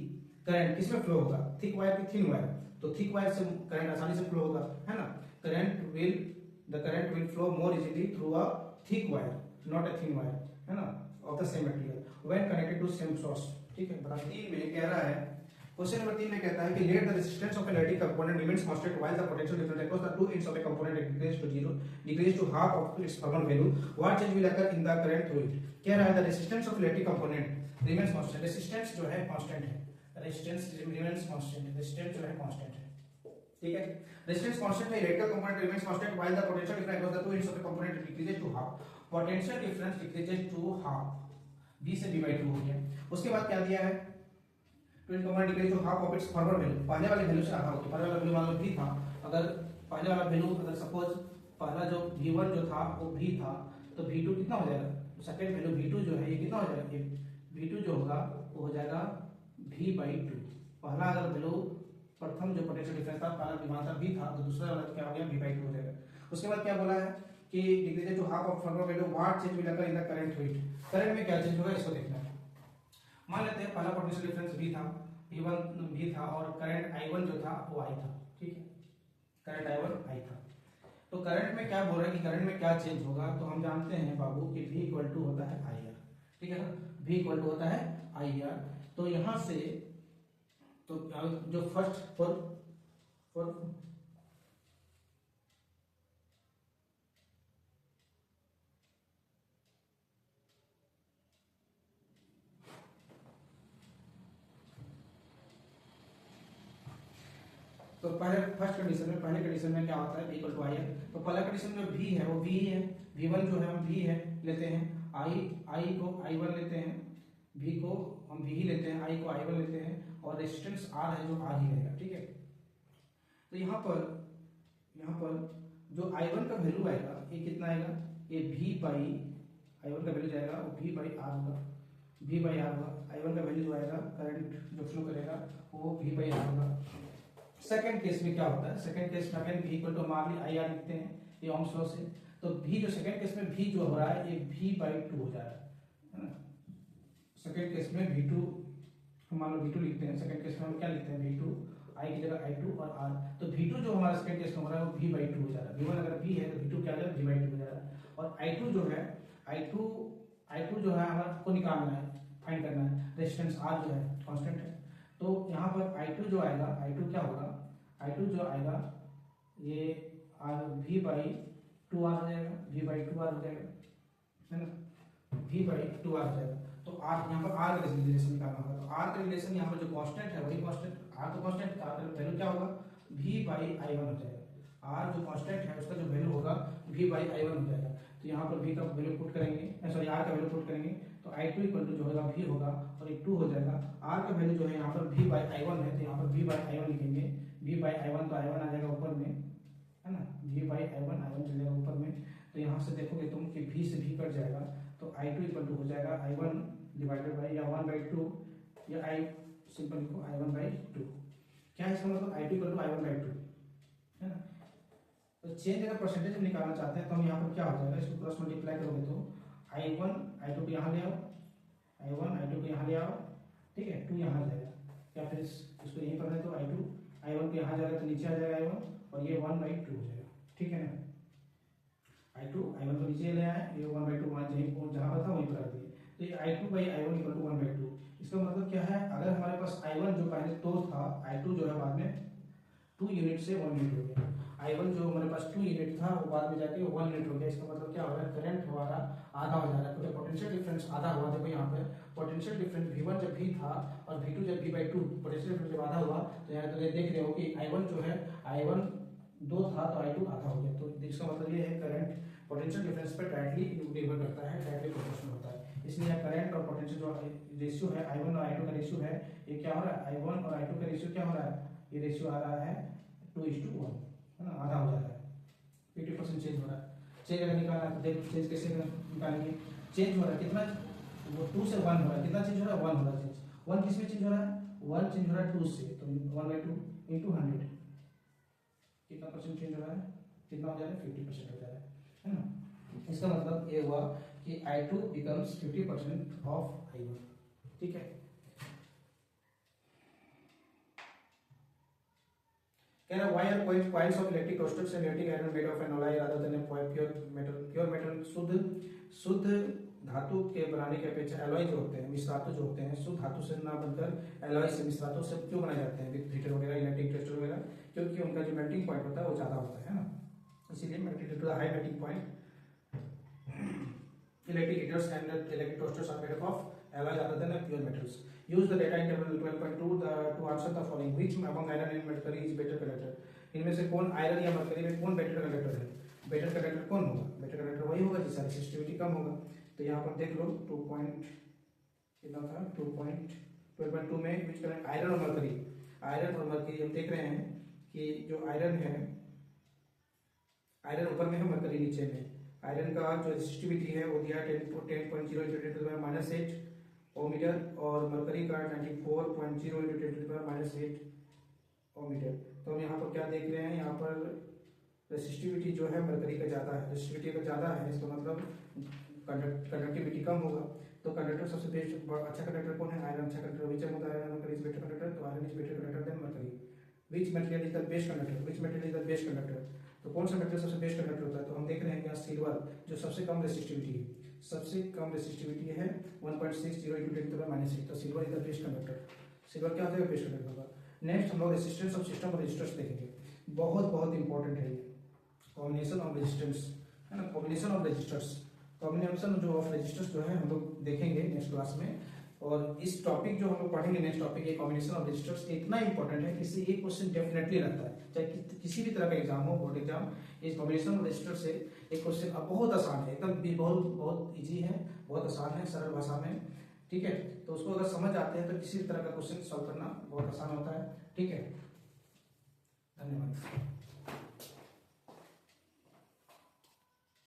करंट किसमें फ्लो होगा, थिक वायर की थिन वायर। तो थिक वायर से करंट आसानी से फ्लो होगा, है ना। The current will flow more easily through a thick wire, not a thin wire, है ना, of the same material when connected to same source. ठीक है। बता 3 में कह रहा है, क्वेश्चन नंबर 3 में कहता है कि let the resistance of electric component remains constant while the potential difference across the two ends of a component decrease to 0, decrease to half of its formal value. What change will occur in the current through it. कह रहा है the resistance of electric component remains constant. Resistance जो है constant है, resistance remains constant, resistance जो है constant है, ठीक है। रेजिस्टेंस कांस्टेंट है, electrical component remains constant while the potential difference across the two ends of a component decreases to half. Potential difference decreases to half, b से b/2 हो गया। उसके बाद क्या दिया है, twin component decrease to half of its forward value. पहले वाले वैल्यू से आधा हो, तो पहले वाला वैल्यू मान लो v था, अगर पहले वाला वैल्यू, अगर सपोज पहला जो v1 जो था वो v था, तो v2 कितना हो जाएगा, सेकंड वैल्यू v2 जो है ये कितना हो जाएगा, ये v2 जो होगा वो हो जाएगा v/2। पहला अगर वैल्यू, प्रथम जो पोटेंशियल डिफरेंस था, पहला विभवांतर v था, तो दूसरा वाला क्या हो गया, v/2 हो जाएगा। उसके बाद क्या बोला है कि decrease to half of forward value, what change will occur in the current through it. Current में क्या चेंज होगा इसको देखना है। मान लेते हैं पहला पोटेंशियल डिफरेंस v था, v था, और करंट i1 जो था वो i था, ठीक है, करंट i1 i था। तो करंट में क्या बोल रहा है कि करंट में क्या चेंज होगा, तो हम जानते हैं बाबू कि v इक्वल टू होता है IR, ठीक है ना, v इक्वल टू होता है IR। तो यहां से तो जो फर्स्ट फॉर तो पहले फर्स्ट कंडीशन में, पहले कंडीशन में क्या होता है, v इक्वल टू IR। तो पहला कंडीशन में v है वो v है, v1 जो है हम v है लेते हैं, i को i1 लेते हैं, v को हम v ही लेते हैं, i को i1 लेते हैं, और रेजिस्टेंस r है जो r ही रहेगा, ठीक है। तो यहाँ पर जो i1 का वैल्यू आएगा ये कितना आएगा, ये i1 का वैल्यू जाएगा वो v/r होगा, v/r होगा। i1 का वैल्यू जो आएगा, करंट जो फ्लो करेगा वो v/r होगा। सेकंड केस में क्या होता है, सेकंड केस में अगेन v इक्वल टू हमारे IR लिखते हैं, ये ओम्स लॉ से। तो v जो सेकंड केस में v जो हो रहा है ये v/2 हो जा रहा है ना। सेकंड केस में v2, हम मान लो v2 लिखते हैं, सेकंड केस में हम क्या लिखते हैं, v2, i की जगह i2 और r। तो v2 जो हमारा सेकंड केस में हो रहा है वो v/2 हो जा रहा है। v1 अगर v है तो v2 क्या हो जाएगा, v/2 हो जा रहा है। और i2 जो है, i2 जो है हमारा को निकालना है, फाइंड करना है, रेजिस्टेंस r जो है कांस्टेंट है। तो यहाँ पर i2 जो आएगा, i2 क्या होगा, i2 जो आएगा ये v/2r हो जाएगा, v/2r हो जाएगा, है ना, v/2r हो जाएगा। तो r यहाँ पर r का रिलेशन निकालना होगा। तो r का रिलेशन यहाँ पर जो कांस्टेंट है वही कांस्टेंट, r तो कांस्टेंट, r का वैल्यू क्या होगा, v/i1 हो जाएगा। r जो कांस्टेंट है उसका जो वैल्यू होगा v/i1 हो जाएगा। तो यहाँ पर v का वैल्यू पुट करेंगे, सॉरी r का वैल्यू पुट करेंगे, तो i2 इक्वल टू जो होगा v होगा और एक 2 हो जाएगा। r का वैल्यू जो है यहाँ पर v/i1 है, तो यहाँ पर v/i1 लिखेंगे, v/i1 तो i1 आ जाएगा ऊपर में, है ना, v/i1 i1 चल जाएगा ऊपर में। तो यहाँ से देखोगे तुम कि v से v कट जाएगा, तो i2 इक्वल टू हो जाएगा i1 डिवाइडेड बाई या 1/2, या i सिंपल लिखो i1/2। क्या है इसका मतलब, i2 इक्वल टू i1/2, है ना। तो चेंज अगर परसेंटेज में निकालना चाहते हैं तो हम यहाँ पर क्या हो जाएगा, इसको क्रॉस मल्टीप्लाई करोगे तो i1 i2 को यहाँ ले आओ, i1 i2 को यहाँ ले आओ, ठीक है, 2 यहाँ आ जाएगा, या फिर इसको यहीं पर है तो i2 i1 को यहाँ जाएगा तो नीचे आ जाएगा i1, और ये 1/2 हो जाएगा, ठीक है ना। i2 i1 को नीचे ले आए, ये 1/2 वहाँ जहाँ पर था वहीं पर रख दिए। तो ये i2/i1 इक्वल टू 1/2। इसका मतलब क्या है, अगर हमारे पास i1 जो पहले तो था, i2 जो है बाद में 2 यूनिट से 1 यूनिट हो गया। i1 जो हमारे पास 2 यूनिट था वो बाद में जाके 1 यूनिट हो गया। इसका मतलब क्या हो रहा है, करंट हमारा आधा हो जा रहा है, तो पोटेंशियल डिफरेंस आधा हुआ। देखो यहाँ पे पोटेंशियल डिफरेंस v1 जब v था और v2 जब v/2, पोटेंशियल डिफरेंस जब आधा हुआ, तो यहाँ तो देख रहे हो कि i1 जो है, i1 2 था तो i2 आधा हो गया। तो इसका मतलब ये है करंट पोटेंशियल डिफरेंस पर डायरेक्टली निर्भर करता है, डायरेक्टली प्रोपोर्शनल होता है। इसलिए करंट और पोटेंशियल जो रेशियो है I1 और I2 का रेशियो है, ये क्या हो रहा है, I1 और I2 का रेशियो क्या हो रहा है, ये रेशियो आ रहा है 2:1, है ना, आधा हो जा रहा है, 50% चेंज हो रहा है। चेंज अगर निकालना है तो देखो चेंज कैसे निकालेंगे, चेंज हो रहा है कितना, वो 2 से 1 हो रहा है, कितना चेंज हो रहा है, 1 हो रहा है चेंज, 1 किस में चेंज हो रहा है, 1 चेंज हो रहा है 2 से, तो 1/2 इंटू 100 कितना परसेंट चेंज हो रहा है, कितना हो जा रहा है, 50% हो जा रहा है ना। इसका मतलब ये हुआ कि I2 becomes 50% ऑफ I1, ठीक है। कह रहा why are coils of electric roasters and electric iron made of an alloy rather than a pure metal? Pure metal शुद्ध धातु के बनाने के अपेक्षा एलॉय जो होते हैं, मिश्रातु जो होते हैं, शुद्ध धातु से ना बनकर एलॉय से, मिश्रातु से क्यों बनाए जाते हैं, विद हीटर वगैरह, इलेक्ट्रिक टेस्टर वगैरह, क्योंकि उनका जो मेल्टिंग पॉइंट होता है वो ज्यादा होता है ना, इसीलिए melting to the high melting point. Electric heaters and electric toasters are made up of alloy rather than pure metals. Use the data in table 12.2 to answer the following. Which among iron and mercury is better conductor? इनमें से कौन iron या mercury में कौन better conductor है? Better conductor कौन होगा? Better conductor वही होगा जिसका रेसिस्टिविटी कम होगा। तो यहाँ पर देख लो 2 पॉइंट कितना था, 2.12.2 में विच करंट, आयरन और मरकरी, आयरन और मरकरी हम देख रहे हैं कि जो आयरन है, आयरन ऊपर में है, मरकरी नीचे में। आयरन का जो रेसिस्टिविटी है वो दिया 10.0 × 10⁻⁸ ओमीटर और मरकरी का 94.0 × 10⁻⁸ ओमीटर। तो हम यहाँ पर क्या देख रहे हैं, यहाँ पर रेसिस्टिविटी जो है मरकरी का ज़्यादा है, रेसिस्टिविटी अगर ज़्यादा है इसका मतलब कंडक्टिविटी कम होगा। तो कंडक्टर सबसे बेस्ट अच्छा कंडक्टर कौन है, आयरन अच्छा conductor, which among iron mercury is better conductor, तो iron is better conductor than mercury. Which material is the best conductor, which material is the best conductor, तो कौन सा मटेरियल सबसे बेस्ट कंडक्टर होता है, तो हम देख रहे हैं यहाँ सिल्वर जो सबसे कम रेसिस्टिविटी है, सबसे कम रेसिस्टिविटी है 1.60 × 10⁻⁶, तो silver is the best conductor, silver क्या होता है, बेस्ट कंडक्टर होगा। नेक्स्ट हम लोग रेसिस्टेंस ऑफ सिस्टम और रेजिस्टर्स देखेंगे, बहुत इंपॉर्टेंट है ये, कॉम्बिनेशन ऑफ रेजिस्टेंस, है ना, कॉम्बिनेशन ऑफ रेजिस्टर्स, कॉम्बिनेशन जो ऑफ रेजिस्टर्स जो है हम लोग देखेंगे नेक्स्ट क्लास में। और इस टॉपिक जो हम लोग पढ़ेंगे नेक्स्ट टॉपिक ये कॉम्बिनेशन ऑफ रेजिस्टर्स इतना इंपॉर्टेंट है कि इससे ये क्वेश्चन डेफिनेटली रहता है, चाहे किसी भी तरह का एग्जाम हो, बोर्ड एग्जाम, इस कॉम्बिनेशन ऑफ रेजिस्टर से एक क्वेश्चन बहुत आसान है, एकदम बहुत इजी है, बहुत आसान है, सरल भाषा में, ठीक है। तो उसको अगर समझ आते हैं तो किसी भी तरह का क्वेश्चन सॉल्व करना बहुत आसान होता है, ठीक है।